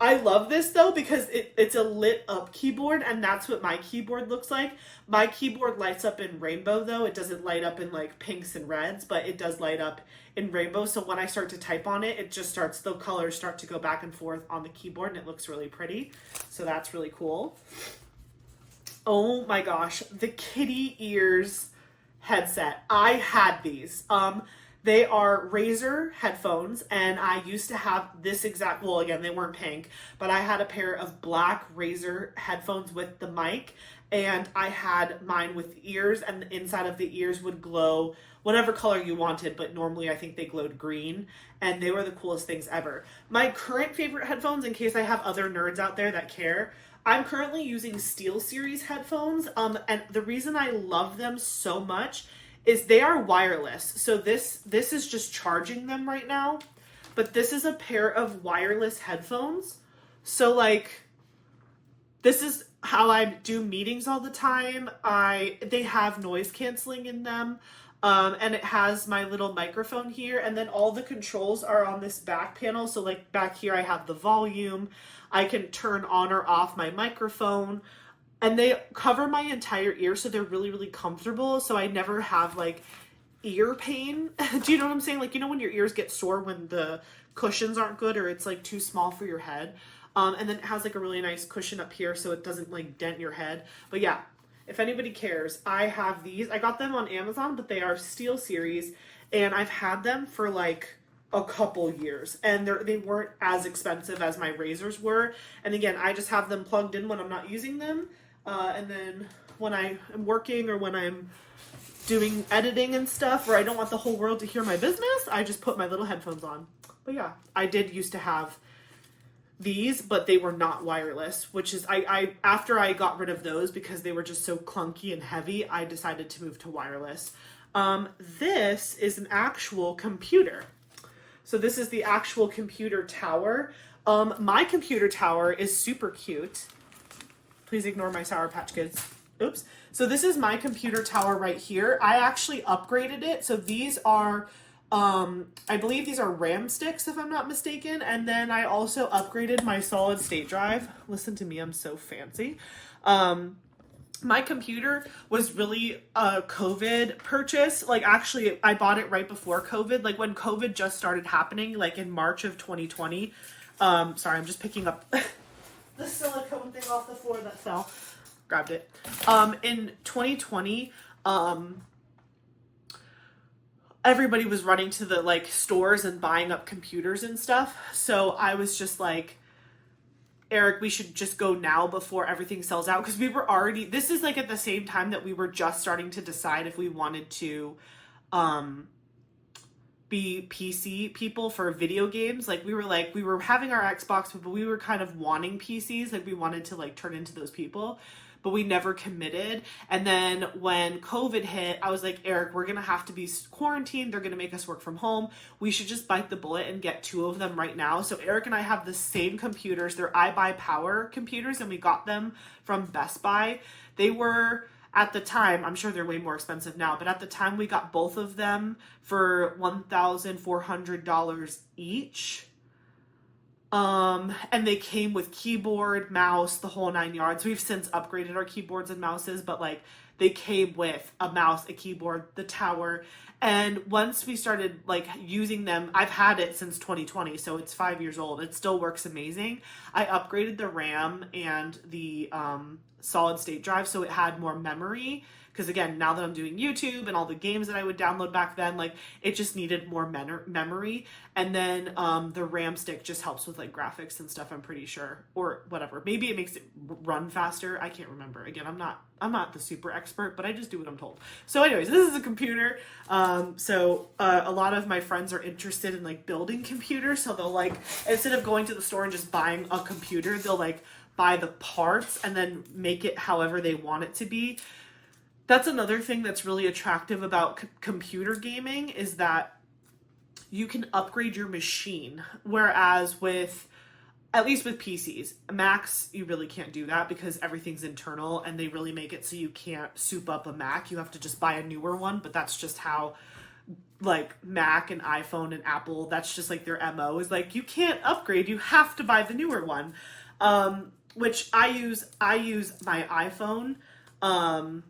Speaker 1: I love this though because it's a lit up keyboard, and that's what my keyboard looks like. My keyboard lights up in rainbow though. It doesn't light up in like pinks and reds, but it does light up in rainbow. So when I start to type on it, the colors start to go back and forth on the keyboard, and it looks really pretty. So that's really cool. Oh my gosh, the kitty ears headset. I had these. They are Razer headphones, and I used to have this exact, well, again, they weren't pink, but I had a pair of black Razer headphones with the mic, and I had mine with ears, and the inside of the ears would glow whatever color you wanted, but normally I think they glowed green, and they were the coolest things ever. My current favorite headphones, in case I have other nerds out there that care, I'm currently using SteelSeries headphones, and the reason I love them so much is they are wireless. So this is just charging them right now, but this is a pair of wireless headphones. So like, this is how I do meetings all the time. They have noise canceling in them. And it has my little microphone here, and then all the controls are on this back panel. So like back here I have the volume. I can turn on or off my microphone, and they cover my entire ear, so they're really, really comfortable. So I never have like ear pain. Do you know what I'm saying? Like, you know when your ears get sore when the cushions aren't good or it's like too small for your head? And then it has like a really nice cushion up here so it doesn't like dent your head. But yeah, if anybody cares, I have these. I got them on Amazon, but they are SteelSeries, and I've had them for like a couple years, and they weren't as expensive as my Razors were. And again, I just have them plugged in when I'm not using them, and then when I am working or when I'm doing editing and stuff where I don't want the whole world to hear my business, I just put my little headphones on. But yeah, I did used to have these, but they were not wireless, which is I after I got rid of those because they were just so clunky and heavy, I decided to move to wireless. This is an actual computer. So this is the actual computer tower. My computer tower is super cute. Please ignore my Sour Patch Kids. Oops. So this is my computer tower right here. I actually upgraded it. So these are, I believe these are RAM sticks if I'm not mistaken. And then I also upgraded my solid state drive. Listen to me, I'm so fancy. My computer was really a COVID purchase. Like actually I bought it right before COVID. Like when COVID just started happening, like in March of 2020. Sorry, I'm just picking up the silicone thing off the floor that fell. Grabbed it. In 2020, everybody was running to the like stores and buying up computers and stuff. So I was just like, Eric, we should just go now before everything sells out. Because we were already, this is like at the same time that we were just starting to decide if we wanted to be PC people for video games. Like we were having our Xbox, but we were kind of wanting PCs. Like we wanted to like turn into those people, but we never committed. And then when COVID hit, I was like, Eric, we're going to have to be quarantined. They're going to make us work from home. We should just bite the bullet and get 2 of them right now. So Eric and I have the same computers. They're iBuyPower computers, and we got them from Best Buy. They were, at the time, I'm sure they're way more expensive now, but at the time we got both of them for $1,400 each. And they came with keyboard, mouse, the whole 9 yards. We've since upgraded our keyboards and mouses, but like they came with a mouse, a keyboard, the tower. And once we started like using them, I've had it since 2020, so it's 5 years old. It still works amazing. I upgraded the RAM and the solid state drive so it had more memory. Because again, now that I'm doing YouTube and all the games that I would download back then, like it just needed more memory. And then the RAM stick just helps with like graphics and stuff, I'm pretty sure, or whatever. Maybe it makes it run faster. I can't remember. Again, I'm not the super expert, but I just do what I'm told. So anyways, this is a computer. So a lot of my friends are interested in like building computers. So they'll like, instead of going to the store and just buying a computer, they'll like buy the parts and then make it however they want it to be. That's another thing that's really attractive about computer gaming is that you can upgrade your machine. Whereas with, at least with PCs, Macs, you really can't do that because everything's internal and they really make it so you can't soup up a Mac. You have to just buy a newer one, but that's just how like Mac and iPhone and Apple, that's just like their MO, is like, you can't upgrade, you have to buy the newer one. Which I use my iPhone, and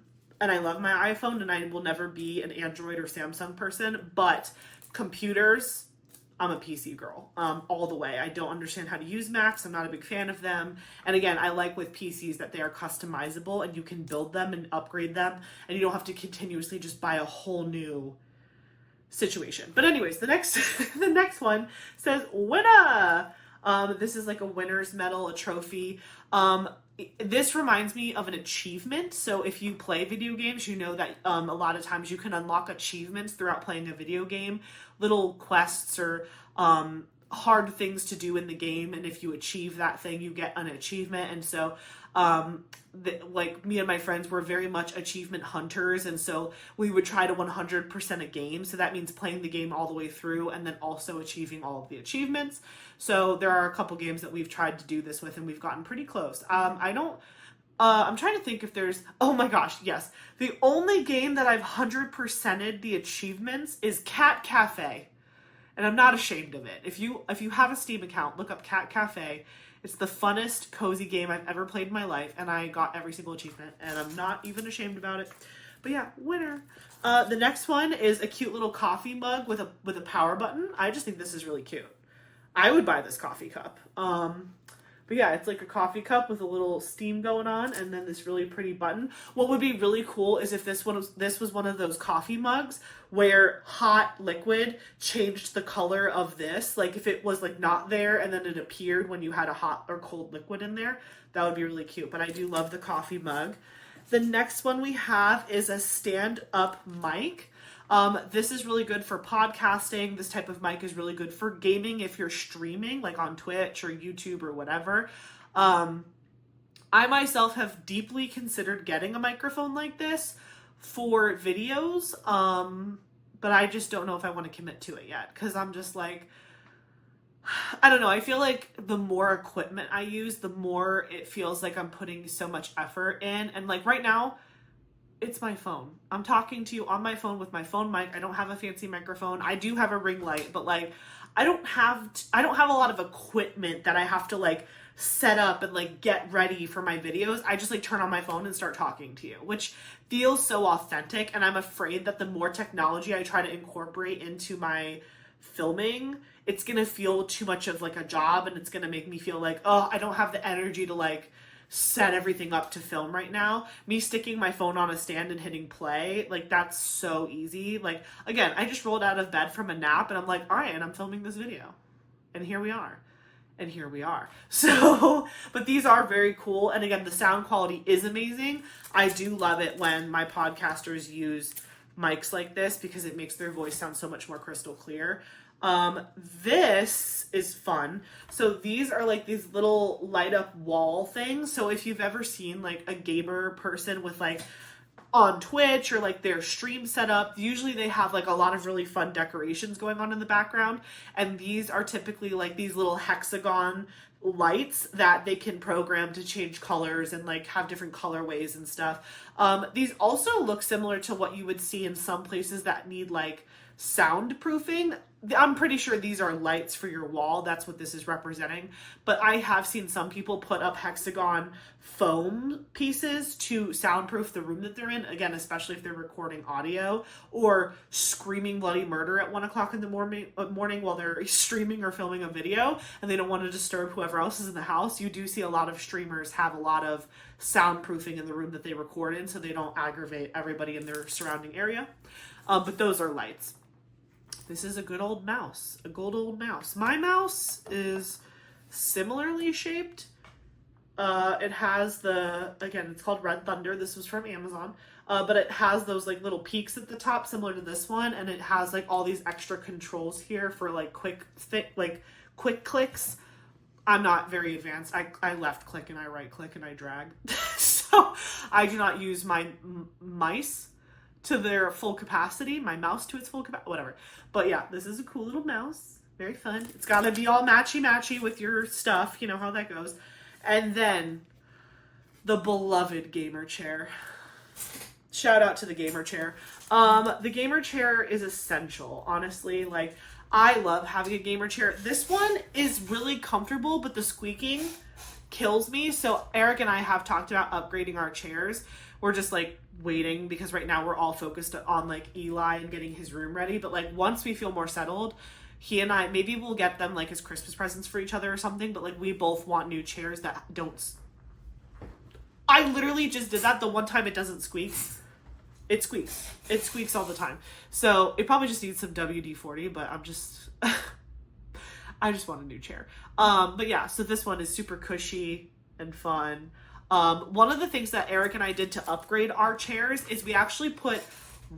Speaker 1: I love my iPhone, and I will never be an Android or Samsung person, but computers, I'm a PC girl, all the way. I don't understand how to use Macs. I'm not a big fan of them. And again, I like with PCs that they are customizable and you can build them and upgrade them, and you don't have to continuously just buy a whole new situation. But anyways, the next the next one says winner. This is like a winner's medal, a trophy. This reminds me of an achievement. So if you play video games, you know that a lot of times you can unlock achievements throughout playing a video game, little quests or hard things to do in the game, and if you achieve that thing, you get an achievement. And so like me and my friends were very much achievement hunters, and so we would try to 100% a game. So that means playing the game all the way through and then also achieving all of the achievements. So there are a couple games that we've tried to do this with, and we've gotten pretty close. I'm trying to think if there's, oh my gosh, yes. The only game that I've 100%ed the achievements is Cat Cafe. And I'm not ashamed of it. If you have a Steam account, look up Cat Cafe. It's the funnest, cozy game I've ever played in my life, and I got every single achievement, and I'm not even ashamed about it. But yeah, winner. The next one is a cute little coffee mug with a power button. I just think this is really cute. I would buy this coffee cup. But yeah, it's like a coffee cup with a little steam going on, and then this really pretty button. What would be really cool is if this was one of those coffee mugs where hot liquid changed the color of this. Like if it was like not there and then it appeared when you had a hot or cold liquid in there, that would be really cute. But I do love the coffee mug. The next one we have is a stand-up mic. This is really good for podcasting. This type of mic is really good for gaming if you're streaming, like on Twitch or YouTube or whatever. I myself have deeply considered getting a microphone like this for videos, but I just don't know if I want to commit to it yet, because I'm just like, I don't know. I feel like the more equipment I use, the more it feels like I'm putting so much effort in. And like right now, it's my phone. I'm talking to you on my phone with my phone mic. I don't have a fancy microphone. I do have a ring light, but like I don't have a lot of equipment that I have to like set up and like get ready for my videos. I just like turn on my phone and start talking to you, which feels so authentic. And I'm afraid that the more technology I try to incorporate into my filming, it's gonna feel too much of like a job, and it's gonna make me feel like, oh, I don't have the energy to like set everything up to film right now. Me sticking my phone on a stand and hitting play, like that's so easy. Like again, I just rolled out of bed from a nap and I'm like, all right, and I'm filming this video, and here we are. And here we are. So, but these are very cool. And again, the sound quality is amazing. I do love it when my podcasters use mics like this because it makes their voice sound so much more crystal clear. This is fun. So these are like these little light up wall things. So if you've ever seen like a gamer person with like on Twitch or like their stream set up, usually they have like a lot of really fun decorations going on in the background, and these are typically like these little hexagon lights that they can program to change colors and like have different colorways and stuff. These also look similar to what you would see in some places that need like soundproofing. I'm pretty sure these are lights for your wall. That's what this is representing. But I have seen some people put up hexagon foam pieces to soundproof the room that they're in. Again, especially if they're recording audio or screaming bloody murder at 1 o'clock in the morning while they're streaming or filming a video and they don't want to disturb whoever else is in the house. You do see a lot of streamers have a lot of soundproofing in the room that they record in so they don't aggravate everybody in their surrounding area. But those are lights. This is a good old mouse, a good old mouse. My mouse is similarly shaped. It has again, it's called Red Thunder. This was from Amazon. But it has those like little peaks at the top similar to this one. And it has like all these extra controls here for like quick clicks. I'm not very advanced. I left click and I right click and I drag. So I do not use my mice to their full capacity, my mouse to its full capacity, whatever. But yeah, this is a cool little mouse. Very fun. It's got to be all matchy-matchy with your stuff. You know how that goes. And then the beloved gamer chair. shout out to the gamer chair. The gamer chair is essential, honestly. Like, I love having a gamer chair. This one is really comfortable, but the squeaking kills me. So Eric and I have talked about upgrading our chairs. We're just like waiting because right now we're all focused on like Eli and getting his room ready. But like once we feel more settled, he and I, maybe we'll get them like as Christmas presents for each other or something. But like we both want new chairs that don't. I literally just did that the one time it doesn't squeak. It squeaks. It squeaks all the time. So it probably just needs some WD-40, but I just want a new chair. But yeah, so this one is super cushy and fun. One of the things that Eric and I did to upgrade our chairs is we actually put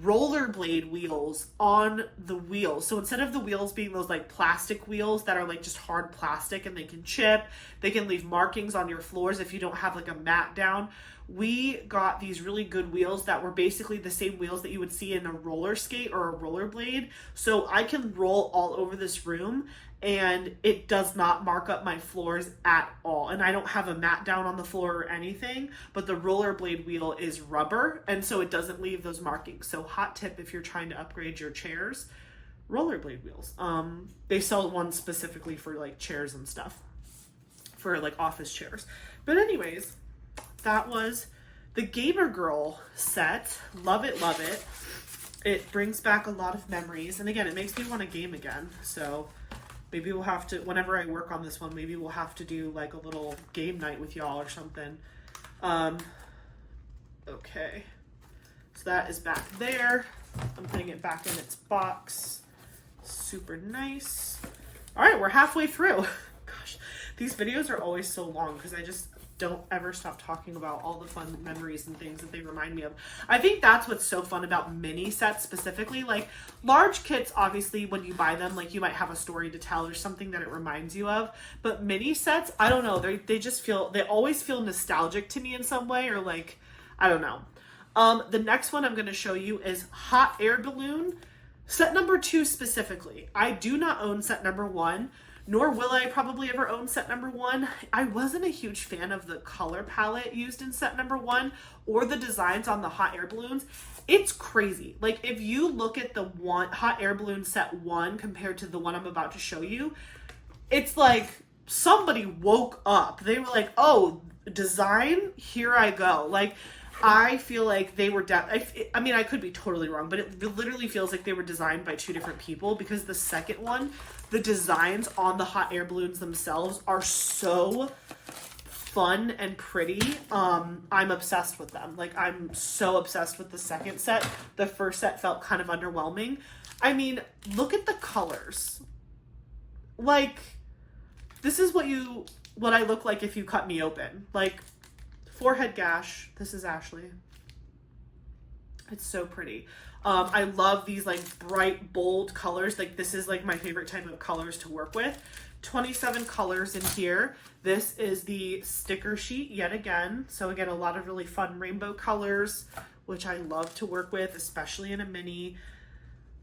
Speaker 1: rollerblade wheels on the wheels. So instead of the wheels being those like plastic wheels that are like just hard plastic and they can chip, they can leave markings on your floors if you don't have like a mat down. We got these really good wheels that were basically the same wheels that you would see in a roller skate or a rollerblade. So I can roll all over this room and it does not mark up my floors at all. And I don't have a mat down on the floor or anything, but the rollerblade wheel is rubber and so it doesn't leave those markings. So hot tip if you're trying to upgrade your chairs, rollerblade wheels. They sell one specifically for like chairs and stuff, for like office chairs. But anyways, that was the Gamer Girl set. Love it, love it. It brings back a lot of memories. And again, it makes me want to game again. So maybe we'll have to, whenever I work on this one, maybe we'll have to do like a little game night with y'all or something. Okay. So that is back there. I'm putting it back in its box. Super nice. All right, we're halfway through. Gosh, these videos are always so long because I just don't ever stop talking about all the fun memories and things that they remind me of. I think that's what's so fun about mini sets specifically. Like large kits, obviously when you buy them, like you might have a story to tell or something that it reminds you of, but mini sets, I don't know, they just feel, they always feel nostalgic to me in some way, or like, I don't know. The next one I'm going to show you is hot air balloon set number 2 specifically. I do not own set number 1, nor will I probably ever own set number 1. I wasn't a huge fan of the color palette used in set number 1 or the designs on the hot air balloons. It's crazy. Like if you look at the one hot air balloon set 1 compared to the one I'm about to show you, it's like somebody woke up. They were like, oh, design, here I go. Like I feel like they were, I mean, I could be totally wrong, but it literally feels like they were designed by 2 different people because the second one, the designs on the hot air balloons themselves are so fun and pretty. I'm obsessed with them. Like I'm so obsessed with the second set. The first set felt kind of underwhelming. I mean, look at the colors. Like this is what I look like if you cut me open. Like forehead gash. This is Ashley. It's so pretty. I love these like bright, bold colors. Like this is like my favorite type of colors to work with. 27 colors in here. This is the sticker sheet yet again. So again, a lot of really fun rainbow colors, which I love to work with, especially in a mini.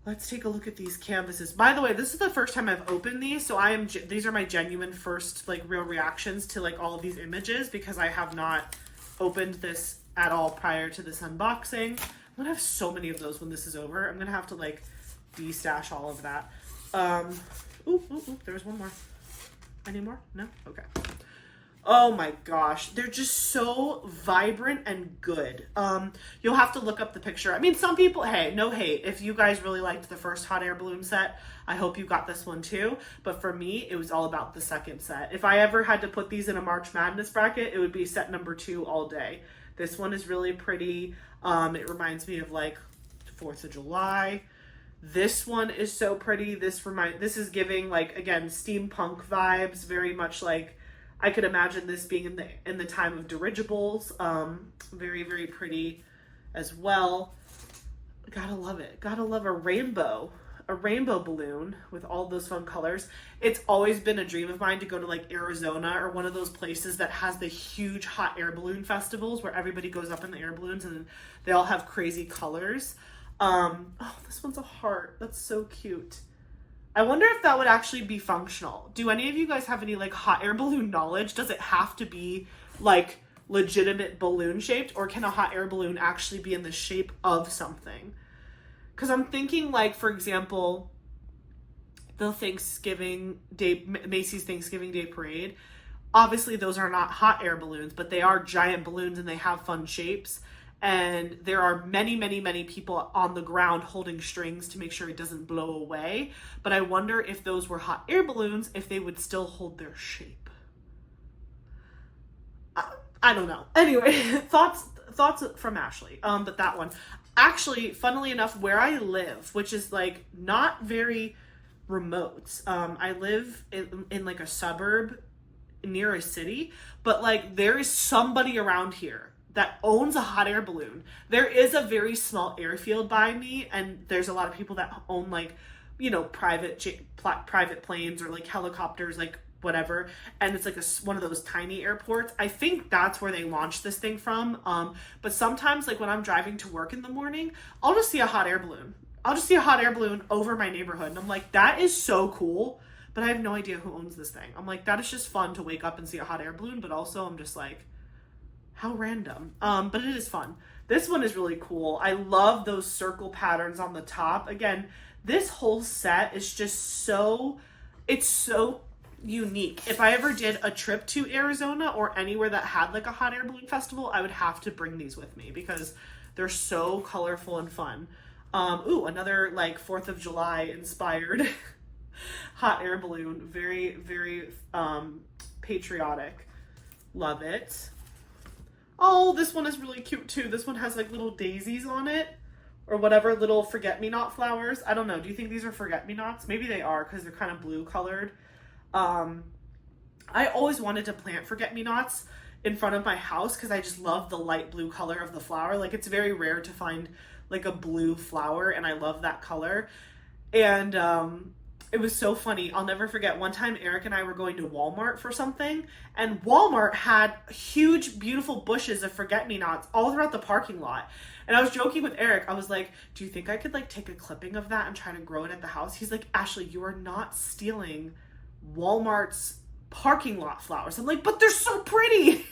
Speaker 1: Let's take a look at these canvases. By the way, this is the first time I've opened these, so these are my genuine first like real reactions to like all of these images because I have not opened this at all prior to this unboxing. I'm gonna have so many of those when this is over. I'm gonna have to like de-stash all of that. Ooh, there's one more. Any more? No? Okay. Oh my gosh, they're just so vibrant and good. You'll have to look up the picture. I mean, some people, hey, no hate. If you guys really liked the first hot air balloon set, I hope you got this one too. But for me, it was all about the second set. If I ever had to put these in a March Madness bracket, it would be set number 2 all day. This one is really pretty. It reminds me of like 4th of July. This one is so pretty. This is giving like, again, steampunk vibes, very much like, I could imagine this being in the time of dirigibles. Very, very pretty as well. Gotta love it. Gotta love a rainbow balloon with all those fun colors. It's always been a dream of mine to go to like Arizona or one of those places that has the huge hot air balloon festivals where everybody goes up in the air balloons and they all have crazy colors. Oh, this one's a heart. That's so cute. I wonder if that would actually be functional. Do any of you guys have any like hot air balloon knowledge? Does it have to be like legitimate balloon shaped, or can a hot air balloon actually be in the shape of something? Because I'm thinking, like, for example, the Thanksgiving Day, Macy's Thanksgiving Day Parade. Obviously, those are not hot air balloons, but they are giant balloons and they have fun shapes. And there are many, many, many people on the ground holding strings to make sure it doesn't blow away. But I wonder if those were hot air balloons, if they would still hold their shape. I don't know. Anyway, thoughts from Ashley. But that one. Actually, funnily enough, where I live, which is like not very remote. I live in like a suburb near a city, but like there is somebody around here that owns a hot air balloon. There is a very small airfield by me, and there's a lot of people that own, like, you know, private planes or like helicopters, like whatever, and it's like one of those tiny airports. I think that's where they launched this thing from. But sometimes, like when I'm driving to work in the morning, I'll just see a hot air balloon. I'll just see a hot air balloon over my neighborhood, and I'm like, that is so cool. But I have no idea who owns this thing. I'm like, that is just fun to wake up and see a hot air balloon, but also I'm just like, how random. But it is fun. This one is really cool. I love those circle patterns on the top. Again, this whole set is just so, it's so unique. If I ever did a trip to Arizona or anywhere that had like a hot air balloon festival, I would have to bring these with me because they're so colorful and fun. Ooh, another like 4th of July inspired hot air balloon. Very, very patriotic. Love it. Oh, this one is really cute too. This one has like little daisies on it, or whatever, little forget-me-not flowers. I don't know. Do you think these are forget-me-nots? Maybe they are because they're kind of blue colored. I always wanted to plant forget-me-nots in front of my house because I just love the light blue color of the flower. Like, it's very rare to find like a blue flower, and I love that color. And it was so funny. I'll never forget one time Eric and I were going to Walmart for something, and Walmart had huge, beautiful bushes of forget-me-nots all throughout the parking lot. And I was joking with Eric. I was like, do you think I could like take a clipping of that and try to grow it at the house? He's like, Ashley, you are not stealing Walmart's parking lot flowers. I'm like, but they're so pretty.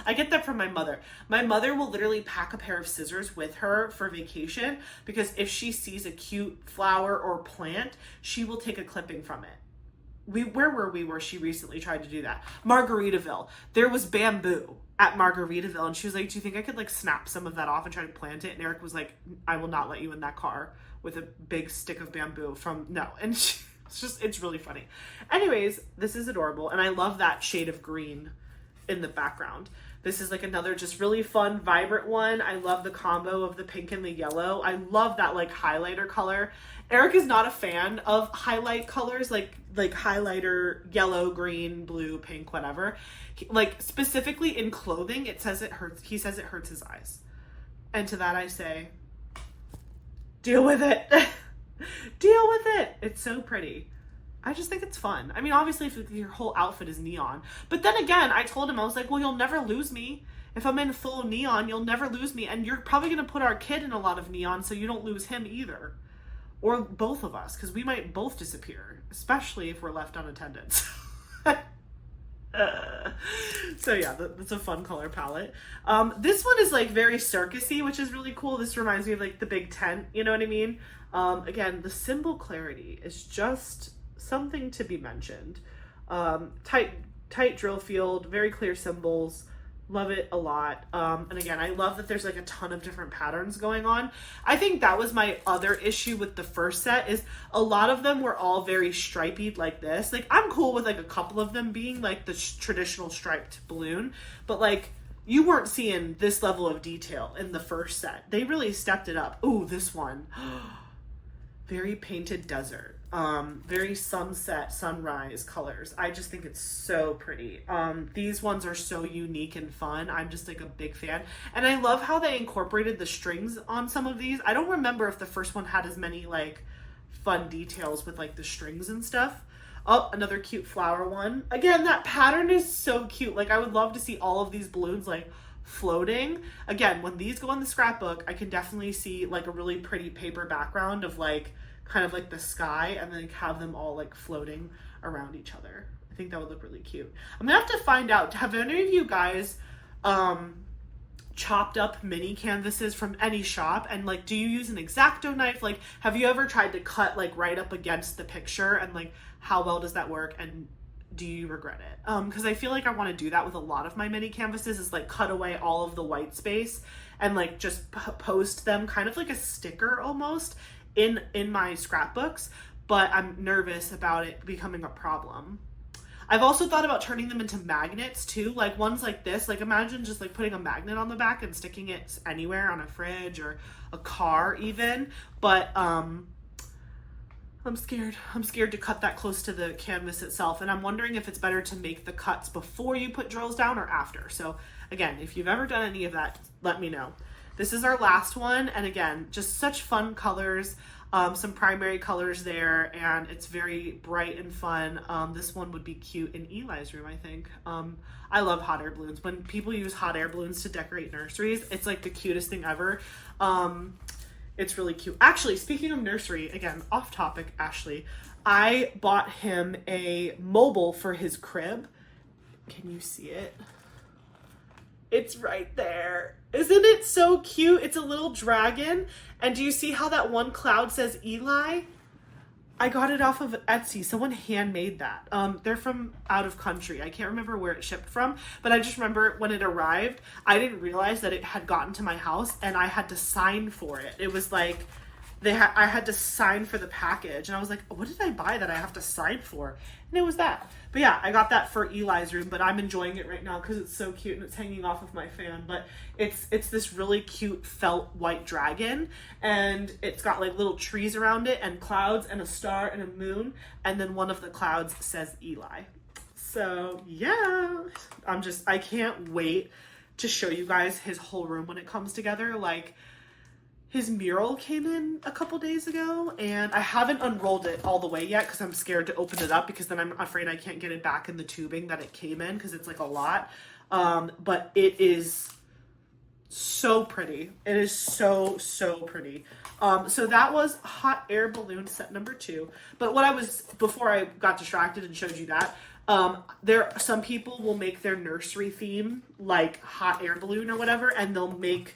Speaker 1: I get that from my mother. My mother will literally pack a pair of scissors with her for vacation because if she sees a cute flower or plant, she will take a clipping from it. Where were we where she recently tried to do that? Margaritaville. There was bamboo at Margaritaville, and she was like, do you think I could like snap some of that off and try to plant it? And Eric was like, I will not let you in that car with a big stick of bamboo from, no. And it's really funny. Anyways, this is adorable, and I love that shade of green in the background. This is like another just really fun, vibrant one. I love the combo of the pink and the yellow. I love that like highlighter color. Eric is not a fan of highlight colors, like highlighter, yellow, green, blue, pink, whatever. Like specifically in clothing, it says it hurts. He says it hurts his eyes. And to that I say, deal with it. Deal with it. It's so pretty. I just think it's fun. I mean, obviously if your whole outfit is neon, but then again, I told him, I was like, well, you'll never lose me. If I'm in full neon, you'll never lose me. And you're probably going to put our kid in a lot of neon so you don't lose him either. Or both of us, because we might both disappear, especially if we're left unattended. So yeah, that's a fun color palette. This one is like very circusy, which is really cool. This reminds me of like the big tent, you know what I mean? Again, the symbol clarity is just something to be mentioned. Tight drill field, very clear symbols. Love it a lot. And again, I love that there's like a ton of different patterns going on. I think that was my other issue with the first set, is a lot of them were all very stripey like this. Like, I'm cool with like a couple of them being like the traditional striped balloon, but like you weren't seeing this level of detail in the first set. They really stepped it up. Ooh, this one. Very painted desert. Very sunset, sunrise colors. I just think it's so pretty. These ones are so unique and fun. I'm just like a big fan. And I love how they incorporated the strings on some of these. I don't remember if the first one had as many like fun details with like the strings and stuff. Oh, another cute flower one. Again, that pattern is so cute. Like, I would love to see all of these balloons like floating. Again, when these go on the scrapbook, I can definitely see like a really pretty paper background of like kind of like the sky, and then have them all like floating around each other. I think that would look really cute. I'm gonna have to find out, have any of you guys chopped up mini canvases from any shop. And like, do you use an X-Acto knife? Like, have you ever tried to cut like right up against the picture, and like how well does that work, and do you regret it? Because I feel like I want to do that with a lot of my mini canvases, is like cut away all of the white space and like just post them kind of like a sticker almost in my scrapbooks, but I'm nervous about it becoming a problem. I've also thought about turning them into magnets too, like ones like this. Like, imagine just like putting a magnet on the back and sticking it anywhere, on a fridge or a car even. But I'm scared. I'm scared to cut that close to the canvas itself, and I'm wondering if it's better to make the cuts before you put drills down or after. So again, if you've ever done any of that, let me know. This is our last one, and again, just such fun colors. Some primary colors there, and it's very bright and fun. This one would be cute in Eli's room, I think. I love hot air balloons. When people use hot air balloons to decorate nurseries, it's like the cutest thing ever. It's really cute. Actually, speaking of nursery, again, off topic, Ashley, I bought him a mobile for his crib. Can you see it? It's right there. Isn't it so cute? It's a little dragon. And do you see how that one cloud says Eli? I got it off of Etsy. Someone handmade that. They're from out of country. I can't remember where it shipped from, but I just remember when it arrived, I didn't realize that it had gotten to my house, and I had to sign for it. It was like I had to sign for the package, and I was like, what did I buy that I have to sign for? And it was that. But yeah, I got that for Eli's room, but I'm enjoying it right now because it's so cute and it's hanging off of my fan. But it's this really cute felt white dragon, and it's got like little trees around it and clouds and a star and a moon, and then one of the clouds says Eli. So yeah, I can't wait to show you guys his whole room when it comes together. Like, his mural came in a couple days ago, and I haven't unrolled it all the way yet because I'm scared to open it up, because then I'm afraid I can't get it back in the tubing that it came in, because it's like a lot. But it is so pretty. It is so pretty. So that was hot air balloon set number 2. But before I got distracted and showed you that, some people will make their nursery theme like hot air balloon or whatever, and they'll make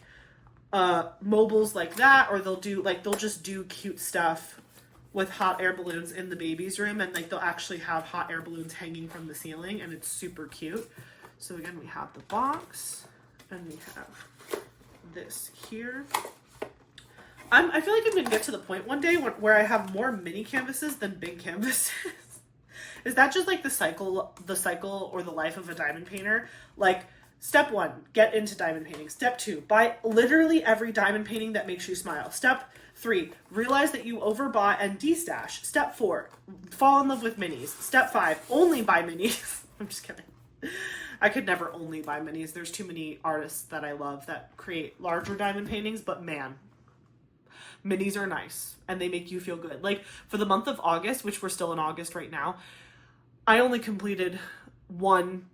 Speaker 1: mobiles like that, or they'll just do cute stuff with hot air balloons in the baby's room, and like they'll actually have hot air balloons hanging from the ceiling, and it's super cute. So again, we have the box, and we have this here. I feel like I'm gonna get to the point one day where I have more mini canvases than big canvases. Is that just like the cycle or the life of a diamond painter? Like, step 1, get into diamond painting. Step 2, buy literally every diamond painting that makes you smile. Step 3, realize that you overbought and destash. Step 4, fall in love with minis. Step 5, only buy minis. I'm just kidding. I could never only buy minis. There's too many artists that I love that create larger diamond paintings, but man, minis are nice and they make you feel good. Like, for the month of August, which we're still in August right now, I only completed one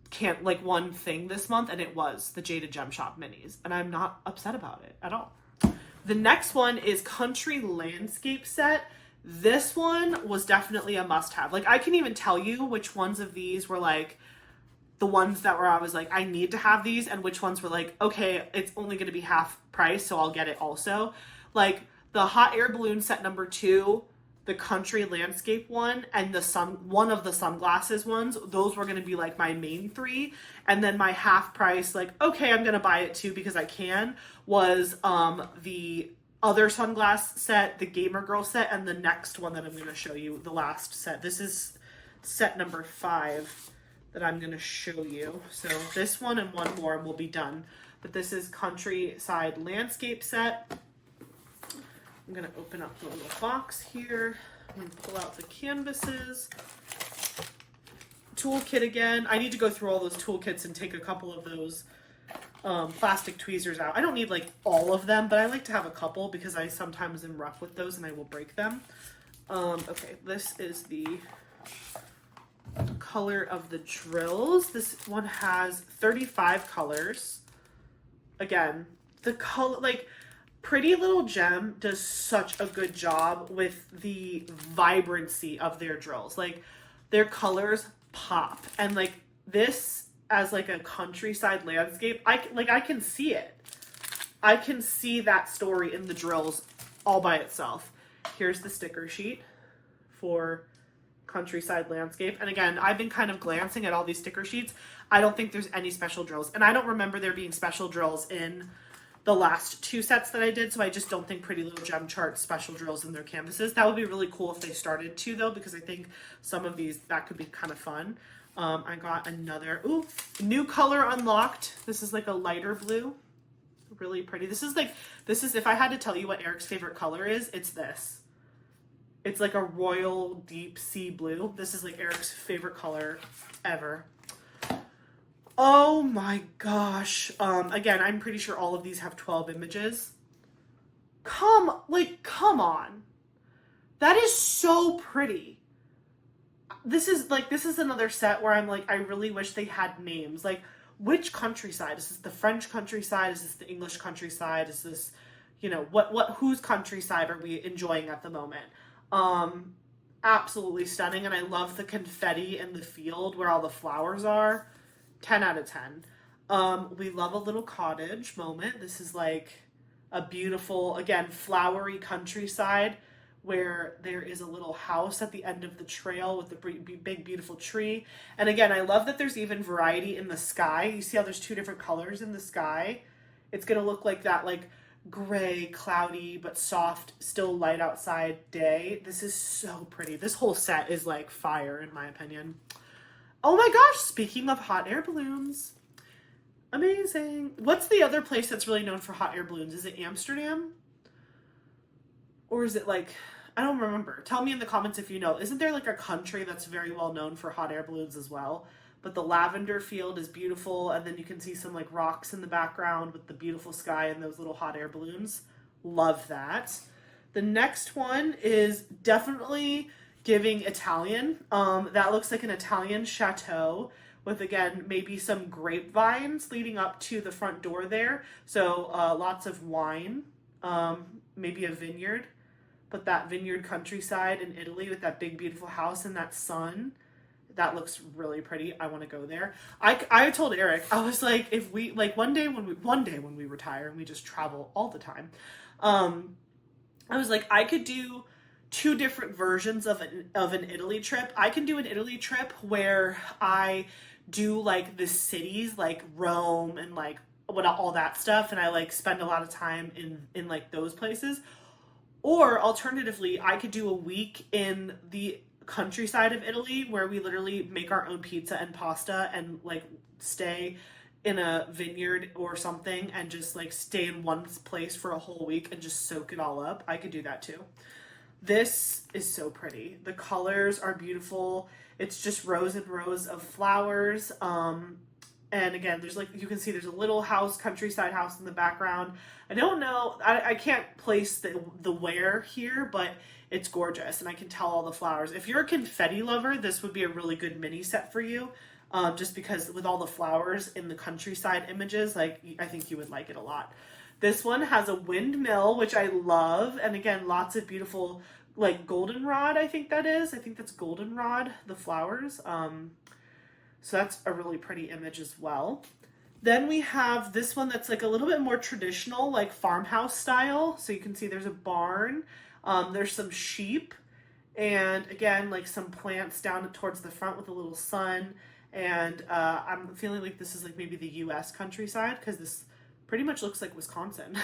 Speaker 1: thing this month, and it was the Jada Gem Shop minis, and I'm not upset about it at all. The next one is Country Landscape Set. This one was definitely a must-have. Like, I can even tell you which ones of these were like the ones that I was like, I need to have these, and which ones were like, okay, it's only going to be half price, so I'll get it also. Like, the hot air balloon set number 2, the country landscape one, and one of the sunglasses ones, those were going to be like my main 3. And then my half price, like, okay, I'm going to buy it too because I can, was the other sunglass set, the gamer girl set, and the next one that I'm going to show you, the last set. This is set number 5 that I'm going to show you. So this one and one more and we'll be done. But this is Countryside Landscape Set. I'm going to open up the little box here and pull out the canvases. Toolkit again. I need to go through all those toolkits and take a couple of those plastic tweezers out. I don't need like all of them, but I like to have a couple because I sometimes am rough with those and I will break them. Okay, this is the color of the drills. This one has 35 colors. Again, the color, like, Pretty Little Gem does such a good job with the vibrancy of their drills. Like, their colors pop. And like, this as like a countryside landscape, I can see it. I can see that story in the drills all by itself. Here's the sticker sheet for countryside landscape. And again, I've been kind of glancing at all these sticker sheets. I don't think there's any special drills. And I don't remember there being special drills in the last 2 sets that I did, so I just don't think Pretty Little Gem charts special drills in their canvases. That would be really cool if they started to, though, because I think some of these, that could be kind of fun. I got another, new color unlocked. This is like a lighter blue. Really pretty. This is, if I had to tell you what Eric's favorite color is, it's this. It's like a royal deep sea blue. This is like Eric's favorite color ever. Oh my gosh. Again, I'm pretty sure all of these have 12 images. Come on. That is so pretty. This is another set where I'm like, I really wish they had names. Like, which countryside? Is this the French countryside? Is this the English countryside? Is this, whose countryside are we enjoying at the moment? Absolutely stunning. And I love the confetti in the field where all the flowers are. 10 out of 10. We love a little cottage moment. This is like a beautiful, again, flowery countryside where there is a little house at the end of the trail with a big, beautiful tree. And again, I love that there's even variety in the sky. You see how there's 2 different colors in the sky? It's going to look like that, like gray, cloudy, but soft, still light outside day. This is so pretty. This whole set is like fire, in my opinion. Oh my gosh, speaking of hot air balloons. Amazing. What's the other place that's really known for hot air balloons? Is it Amsterdam? Or is it like, I don't remember. Tell me in the comments if you know. Isn't there like a country that's very well known for hot air balloons as well? But the lavender field is beautiful, and then you can see some like rocks in the background with the beautiful sky and those little hot air balloons. Love that. The next one is definitely giving Italian. That looks like an Italian chateau with, again, maybe some grapevines leading up to the front door there. So lots of wine, maybe a vineyard, but that vineyard countryside in Italy with that big, beautiful house and that sun. That looks really pretty. I want to go there. I told Eric, I was like, if we, like one day when we retire and we just travel all the time, I was like, I could do 2 different versions of an Italy trip. I can do an Italy trip where I do like the cities like Rome and like all that stuff, and I like spend a lot of time in like those places. Or alternatively, I could do a week in the countryside of Italy where we literally make our own pizza and pasta and like stay in a vineyard or something and just like stay in one place for a whole week and just soak it all up. I could do that too. This is so pretty. The colors are beautiful. It's just rows and rows of flowers. And again, there's like, you can see there's a little house, countryside house in the background. I don't know, I can't place the where here, but it's gorgeous and I can tell all the flowers. If you're a confetti lover, this would be a really good mini set for you. Just because with all the flowers in the countryside images, like I think you would like it a lot. This one has a windmill, which I love. And again, lots of beautiful, like goldenrod, I think that is. I think that's goldenrod, the flowers. So that's a really pretty image as well. Then we have this one that's like a little bit more traditional, like farmhouse style. So you can see there's a barn. There's some sheep. And again, like some plants down towards the front with a little sun. And I'm feeling like this is like maybe the U.S. countryside because this pretty much looks like Wisconsin.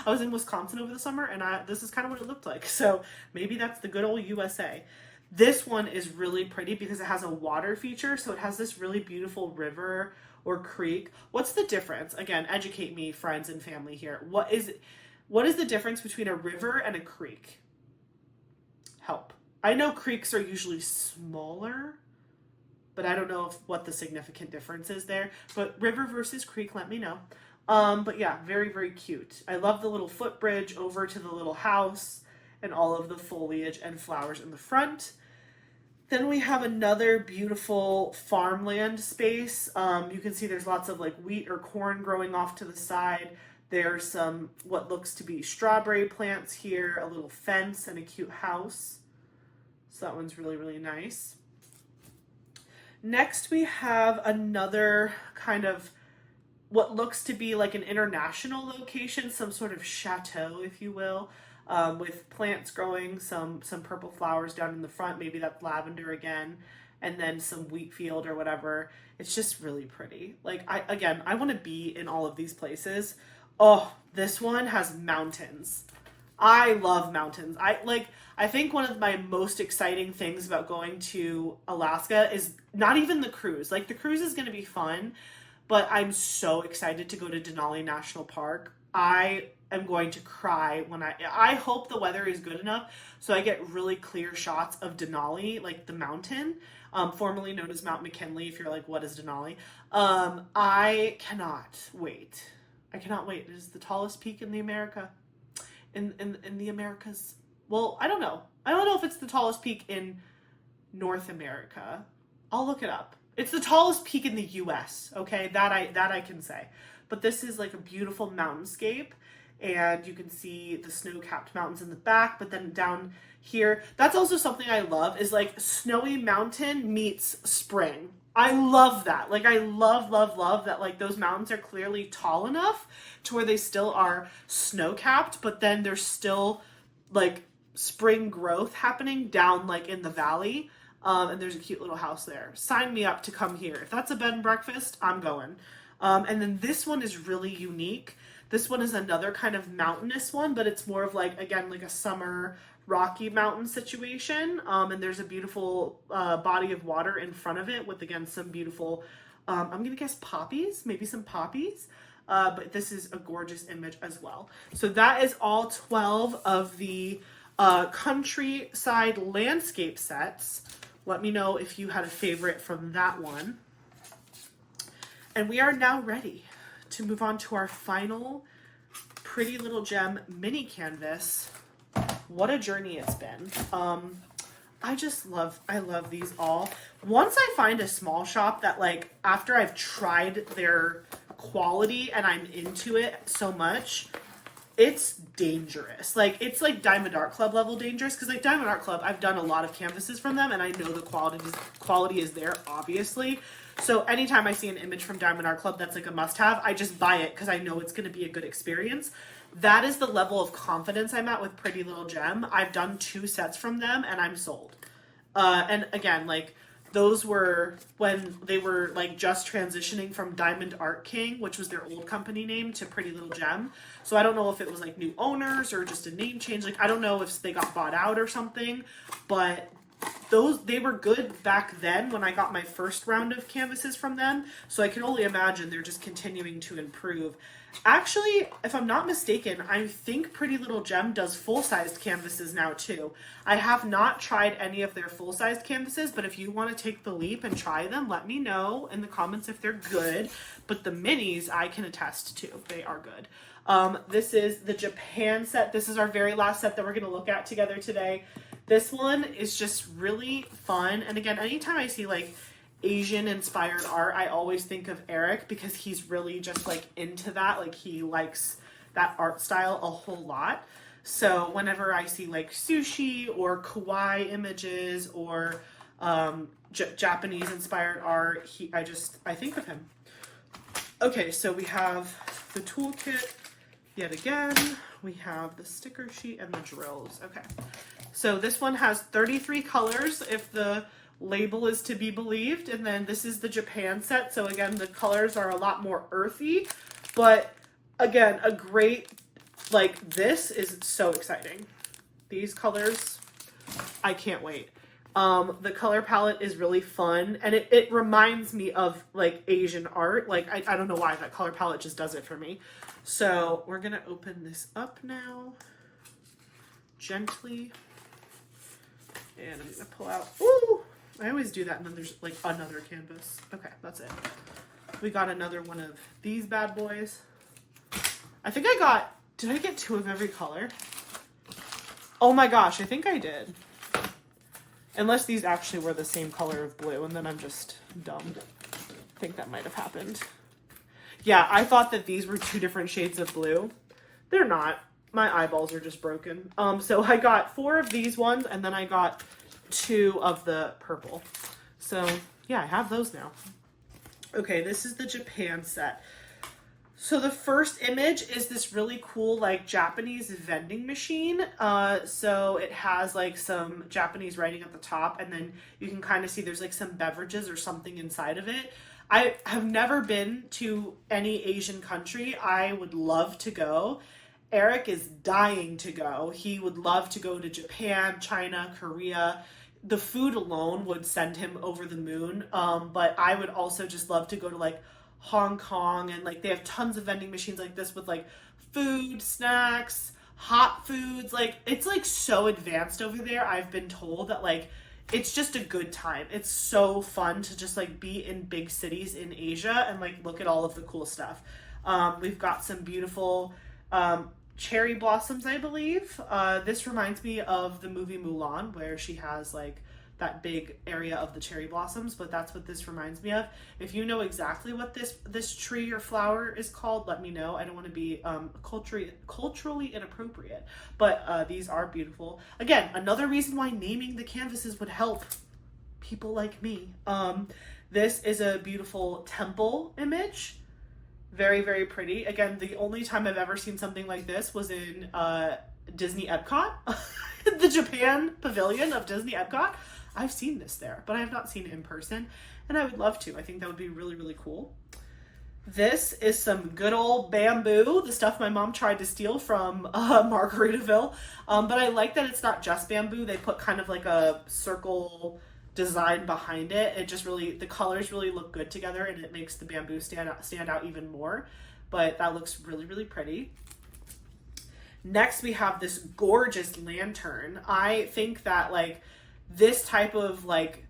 Speaker 1: I was in Wisconsin over the summer and this is kind of what it looked like. So maybe that's the good old USA. This one is really pretty because it has a water feature. So it has this really beautiful river or creek. What's the difference? Again, educate me, friends and family here. What is the difference between a river and a creek? Help. I know creeks are usually smaller, but I don't know what the significant difference is there. But river versus creek, let me know. But yeah, very, very cute. I love the little footbridge over to the little house and all of the foliage and flowers in the front. Then we have another beautiful farmland space. You can see there's lots of like wheat or corn growing off to the side. There's some what looks to be strawberry plants here, a little fence and a cute house. So that one's really, really nice. Next, we have another kind of what looks to be like an international location, some sort of chateau, if you will, with plants growing, some purple flowers down in the front. Maybe that's lavender again, and then some wheat field or whatever. It's just really pretty. Like I want to be in all of these places. Oh, this one has mountains. I love mountains. I think one of my most exciting things about going to Alaska is not even the cruise. Like the cruise is going to be fun, but I'm so excited to go to Denali National Park. I am going to cry when I hope the weather is good enough so I get really clear shots of Denali, like the mountain, formerly known as Mount McKinley. If you're like, what is Denali? I cannot wait. I cannot wait. It is the tallest peak in the America. In the Americas. Well, I don't know. I don't know if it's the tallest peak in North America. I'll look it up. It's the tallest peak in the US, okay? That I can say. But this is like a beautiful mountainscape, and you can see the snow-capped mountains in the back, but then down here, that's also something I love, is like snowy mountain meets spring. I love that. Like I love that like those mountains are clearly tall enough to where they still are snow-capped, but then there's still like spring growth happening down like in the valley. And there's a cute little house there. Sign me up to come here. If that's a bed and breakfast, I'm going. And then this one is really unique. This one is another kind of mountainous one, but it's more of like, again, like a summer rocky mountain situation. And there's a beautiful body of water in front of it with, again, some beautiful, I'm going to guess poppies, maybe some poppies. But this is a gorgeous image as well. So that is all 12 of the countryside landscape sets. Let me know if you had a favorite from that one. And we are now ready to move on to our final Pretty Little Gem mini canvas. What a journey it's been. I love these all. Once I find a small shop that like, after I've tried their quality and I'm into it so much, it's dangerous. Like it's like Diamond Art Club level dangerous, because like Diamond Art Club, I've done a lot of canvases from them and I know the quality is there, obviously. So anytime I see an image from Diamond Art Club that's like a must-have, I just buy it because I know it's going to be a good experience. That is the level of confidence I'm at with Pretty Little Gem. I've done 2 sets from them and I'm sold. And again, like those were when they were like just transitioning from Diamond Art King, which was their old company name, to Pretty Little Gem. So I don't know if it was like new owners or just a name change. Like I don't know if they got bought out or something, but they were good back then when I got my first round of canvases from them. So I can only imagine they're just continuing to improve. Actually, if I'm not mistaken, I think Pretty Little Gem does full-sized canvases now too. I have not tried any of their full-sized canvases, but if you want to take the leap and try them, let me know in the comments if they're good. But the minis, I can attest to. They are good. This is the Japan set. This is our very last set that we're going to look at together today. This one is just really fun. And again, anytime I see like Asian inspired art, I always think of Eric because he's really just like into that. Like he likes that art style a whole lot. So whenever I see like sushi or kawaii images or Japanese inspired art, I think of him. Okay, so we have the toolkit yet again. We have the sticker sheet and the drills. Okay. So this one has 33 colors if the label is to be believed. And then this is the Japan set. So again, the colors are a lot more earthy, but again, a great, like this is so exciting. These colors, I can't wait. The color palette is really fun and it reminds me of like Asian art. Like, I don't know why that color palette just does it for me. So we're going to open this up now gently. And I'm going to pull out, ooh, I always do that and then there's like another canvas. Okay, that's it. We got another one of these bad boys. I think did I get 2 of every color? Oh my gosh, I think I did. Unless these actually were the same color of blue and then I'm just dumb. I think that might have happened. Yeah, I thought that these were 2 different shades of blue. They're not. My eyeballs are just broken. So I got 4 of these ones and then I got 2 of the purple. So yeah, I have those now. Okay, this is the Japan set. So the first image is this really cool like Japanese vending machine. So it has like some Japanese writing at the top, and then you can kind of see there's like some beverages or something inside of it. I have never been to any Asian country. I would love to go. Eric is dying to go. He would love to go to Japan, China, Korea. The food alone would send him over the moon. But I would also just love to go to like Hong Kong, and like they have tons of vending machines like this with like food, snacks, hot foods. Like it's like so advanced over there. I've been told that like it's just a good time. It's so fun to just like be in big cities in Asia and like look at all of the cool stuff. We've got some beautiful cherry blossoms, I believe. This reminds me of the movie Mulan, where she has like that big area of the cherry blossoms, but that's what this reminds me of. If you know exactly what this tree or flower is called, let me know. I don't want to be culturally inappropriate, but these are beautiful. Again, another reason why naming the canvases would help people like me. This is a beautiful temple image. Very, very pretty. Again, the only time I've ever seen something like this was in Disney Epcot, the Japan pavilion of Disney Epcot. I've seen this there, but I have not seen it in person, and I would love to. I think that would be really, really cool. This is some good old bamboo, the stuff my mom tried to steal from Margaritaville. But I like that it's not just bamboo. They put kind of like a circle design behind it. It just really, the colors really look good together, and it makes the bamboo stand out even more. But that looks really, really pretty. Next, we have this gorgeous lantern. I think that like this type of like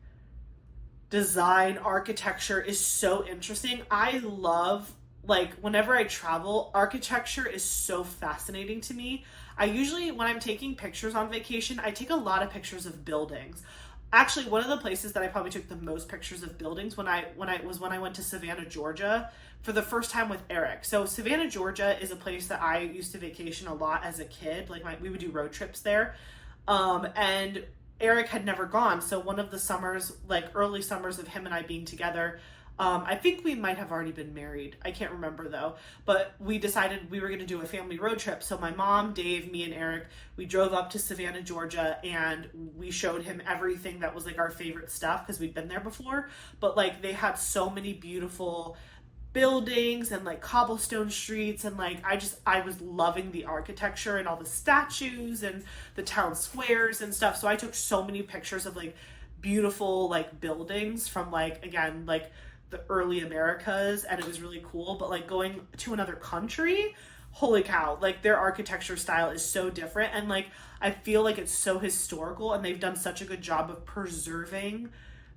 Speaker 1: design architecture is so interesting. I love, like, whenever I travel, architecture is so fascinating to me. I usually, when I'm taking pictures on vacation, I take a lot of pictures of buildings. Actually, one of the places that I probably took the most pictures of buildings when I went to Savannah, Georgia for the first time with Eric. So Savannah, Georgia is a place that I used to vacation a lot as a kid. Like we would do road trips there. And Eric had never gone. So one of the summers, like early summers of him and I being together, I think we might have already been married. I can't remember though. But we decided we were going to do a family road trip. So my mom, Dave, me, and Eric, we drove up to Savannah, Georgia, and we showed him everything that was like our favorite stuff because we'd been there before. But like they had so many beautiful buildings and like cobblestone streets, and like I was loving the architecture and all the statues and the town squares and stuff. So I took so many pictures of like beautiful like buildings from like, again, like the early Americas, and it was really cool. But like going to another country, holy cow, like their architecture style is so different, and like I feel like it's so historical, and they've done such a good job of preserving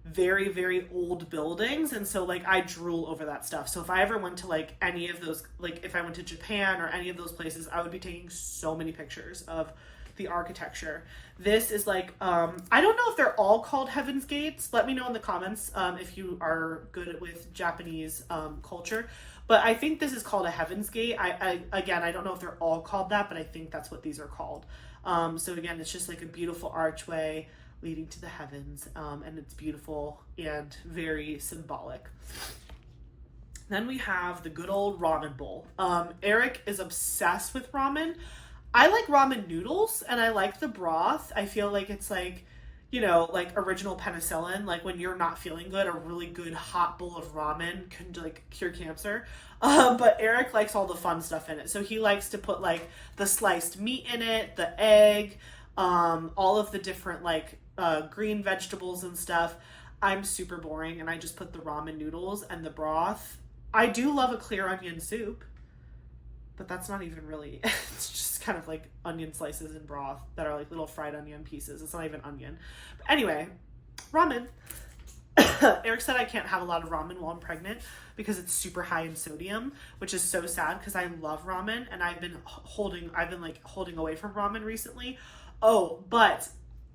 Speaker 1: very, very old buildings. And so like I drool over that stuff. So if I ever went to like any of those, like if I went to Japan or any of those places, I would be taking so many pictures of the architecture. This is like I don't know if they're all called Heaven's Gates. Let me know in the comments if you are good with Japanese culture, but I think this is called a Heaven's Gate. I again, I don't know if they're all called that, but I think that's what these are called. So again, it's just like a beautiful archway leading to the heavens, and it's beautiful and very symbolic. Then we have the good old ramen bowl. Eric is obsessed with ramen. I like ramen noodles, and I like the broth. I feel like it's like, you know, like original penicillin. Like when you're not feeling good, a really good hot bowl of ramen can like cure cancer. But Eric likes all the fun stuff in it. So he likes to put like the sliced meat in it, the egg, all of the different like green vegetables and stuff. I'm super boring, and I just put the ramen noodles and the broth. I do love a clear onion soup, but that's not even really, it's just kind of like onion slices and broth that are like little fried onion pieces. It's not even onion. But anyway, ramen. Eric said I can't have a lot of ramen while I'm pregnant because it's super high in sodium, which is so sad because I love ramen, and I've been holding away from ramen recently. Oh, but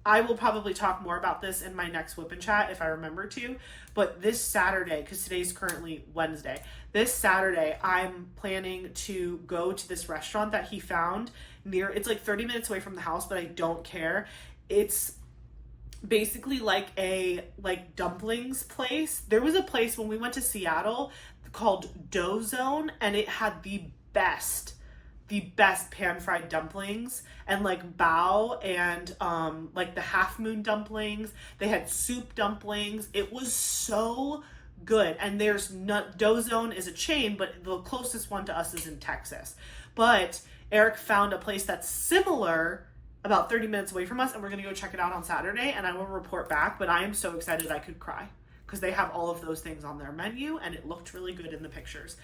Speaker 1: I will probably talk more about this in my next Whip and Chat if I remember to. But this Saturday, because today's currently Wednesday, this Saturday I'm planning to go to this restaurant that he found near, it's like 30 minutes away from the house, but I don't care. It's basically like a dumplings place. There was a place when we went to Seattle called Dough Zone, and it had the best pan fried dumplings, and like bao and like the half moon dumplings. They had soup dumplings. It was so good. And there's not, Dough Zone is a chain, but the closest one to us is in Texas. But Eric found a place that's similar about 30 minutes away from us, and we're gonna go check it out on Saturday, and I will report back. But I am so excited I could cry because they have all of those things on their menu, and it looked really good in the pictures.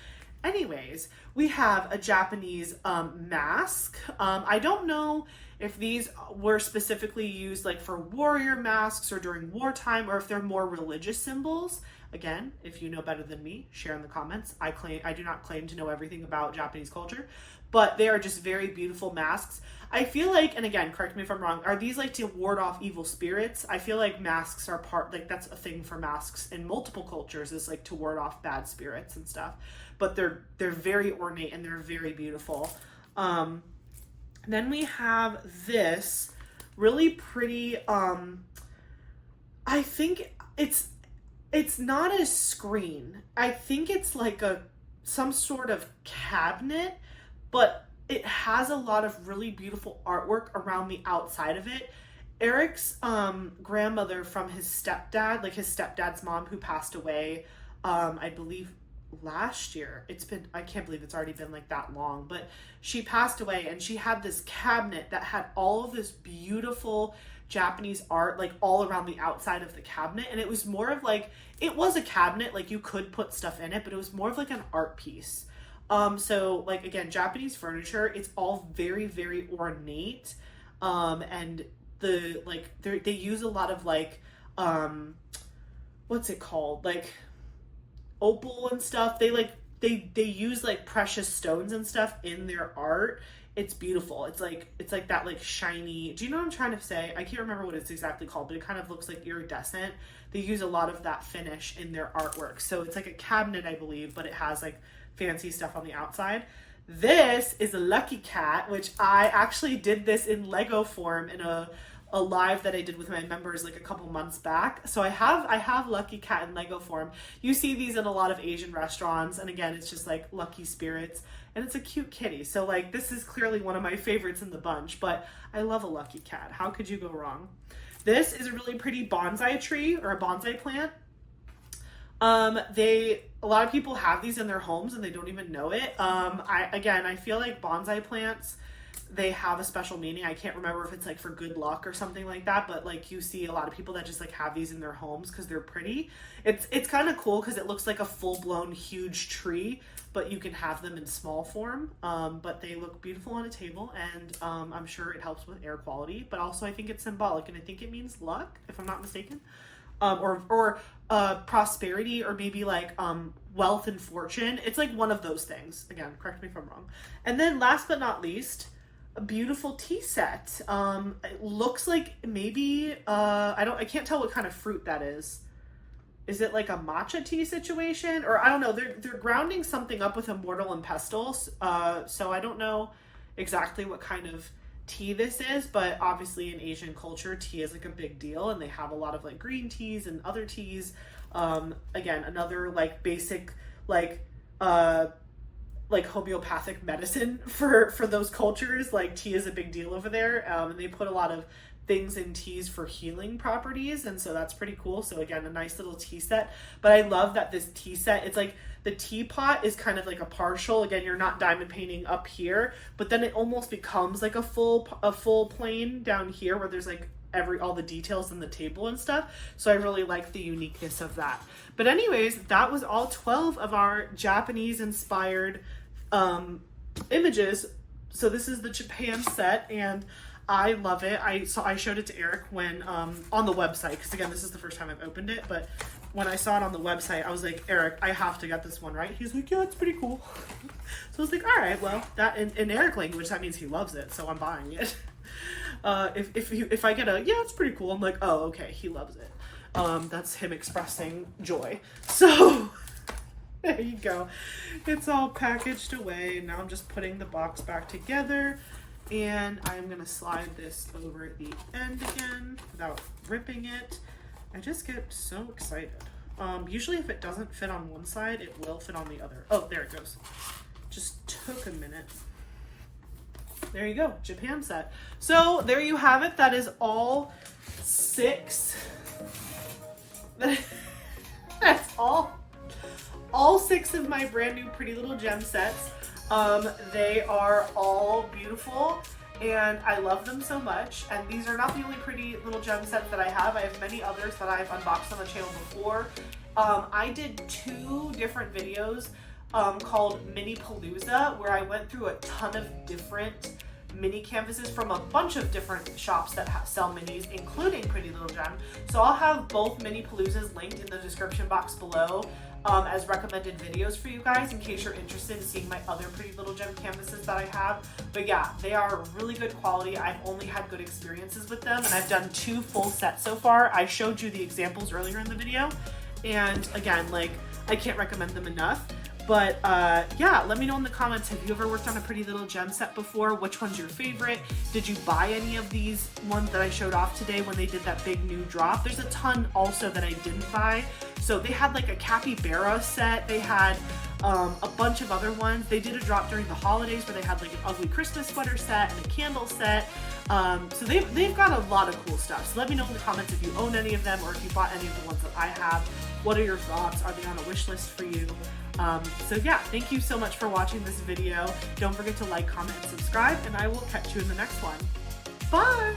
Speaker 1: Anyways, we have a Japanese mask. I don't know if these were specifically used like for warrior masks or during wartime, or if they're more religious symbols. Again, if you know better than me, share in the comments. I do not claim to know everything about Japanese culture, but they are just very beautiful masks. I feel like, and again, correct me if I'm wrong, are these like to ward off evil spirits? I feel like masks are like that's a thing for masks in multiple cultures, is like to ward off bad spirits and stuff. But they're very ornate and they're very beautiful. Then we have this really pretty, I think it's not a screen. I think it's like some sort of cabinet, but it has a lot of really beautiful artwork around the outside of it. Eric's grandmother from his stepdad, like his stepdad's mom who passed away, I believe last year. I can't believe it's already been like that long, but she passed away, and she had this cabinet that had all of this beautiful Japanese art like all around the outside of the cabinet. And it was more of like, it was a cabinet, like you could put stuff in it, but it was more of like an art piece. So like, again, Japanese furniture, it's all very, very ornate. And they use a lot of like, what's it called? Like opal and stuff. They use like precious stones and stuff in their art. It's beautiful. It's like that like shiny, do you know what I'm trying to say? I can't remember what it's exactly called, but it kind of looks like iridescent. They use a lot of that finish in their artwork. So it's like a cabinet, I believe, but it has like fancy stuff on the outside. This is a Lucky Cat, which I actually did this in Lego form in a live that I did with my members like a couple months back. So I have Lucky Cat in Lego form. You see these in a lot of Asian restaurants, and again, it's just like lucky spirits, and it's a cute kitty. So like, this is clearly one of my favorites in the bunch, but I love a Lucky Cat. How could you go wrong? This is a really pretty bonsai tree, or a bonsai plant. A lot of people have these in their homes and they don't even know it. I feel like bonsai plants, they have a special meaning. I can't remember if it's like for good luck or something like that, but like you see a lot of people that just like have these in their homes because they're pretty. It's kind of cool because it looks like a full-blown huge tree, but you can have them in small form. But they look beautiful on a table, and I'm sure it helps with air quality, but also I think it's symbolic, and I think it means luck, if I'm not mistaken. Or prosperity, or maybe like wealth and fortune. It's like one of those things. Again, correct me if I'm wrong. And then last but not least, a beautiful tea set. It looks like maybe I can't tell what kind of fruit that is. Is it like a matcha tea situation? Or I don't know. They're grounding something up with a mortar and pestle. So I don't know exactly what kind of tea this is, but obviously in Asian culture, tea is like a big deal, and they have a lot of like green teas and other teas. Again, another like basic like homeopathic medicine for those cultures. Like tea is a big deal over there, and they put a lot of things in teas for healing properties, and so that's pretty cool. So again, a nice little tea set. But I love that this tea set, it's like the teapot is kind of like a partial. Again, you're not diamond painting up here, but then it almost becomes like a full plane down here where there's like all the details in the table and stuff. So I really like the uniqueness of that. But anyways, that was all 12 of our Japanese inspired images. So this is the Japan set, and I love it. I showed it to Eric when on the website, because again, this is the first time I've opened it, but when I saw it on the website, I was like, Eric, I have to get this one, right? He's like, yeah, it's pretty cool. So I was like, all right, well, that in Eric language, that means he loves it, so I'm buying it. If I get a, yeah, it's pretty cool, I'm like, oh, okay, he loves it. That's him expressing joy. So there you go. It's all packaged away. Now I'm just putting the box back together. And I'm gonna slide this over at the end again without ripping it. I just get so excited. Usually if it doesn't fit on one side, it will fit on the other. Oh, there it goes. Just took a minute. There you go, Japan set. So there you have it. That is all 6. That's all 6 of my brand new Pretty Little Gem sets. They are all beautiful and I love them so much. And these are not the only Pretty Little Gem sets that I have. I have many others that I've unboxed on the channel before. I did 2 different videos called Mini Palooza, where I went through a ton of different mini canvases from a bunch of different shops that sell minis, including Pretty Little Gem. So I'll have both Mini Paloozas linked in the description box below as recommended videos for you guys in case you're interested in seeing my other Pretty Little Gem canvases that I have. But yeah, they are really good quality. I've only had good experiences with them, and I've done 2 full sets so far. I showed you the examples earlier in the video, and again, like, I can't recommend them enough. But yeah, let me know in the comments, have you ever worked on a Pretty Little Gem set before? Which one's your favorite? Did you buy any of these ones that I showed off today when they did that big new drop? There's a ton also that I didn't buy. So they had like a capybara set. They had a bunch of other ones. They did a drop during the holidays where they had like an ugly Christmas sweater set and a candle set. So they've got a lot of cool stuff. So let me know in the comments if you own any of them or if you bought any of the ones that I have. What are your thoughts? Are they on a wish list for you? So yeah, thank you so much for watching this video. Don't forget to like, comment, and subscribe, and I will catch you in the next one. Bye!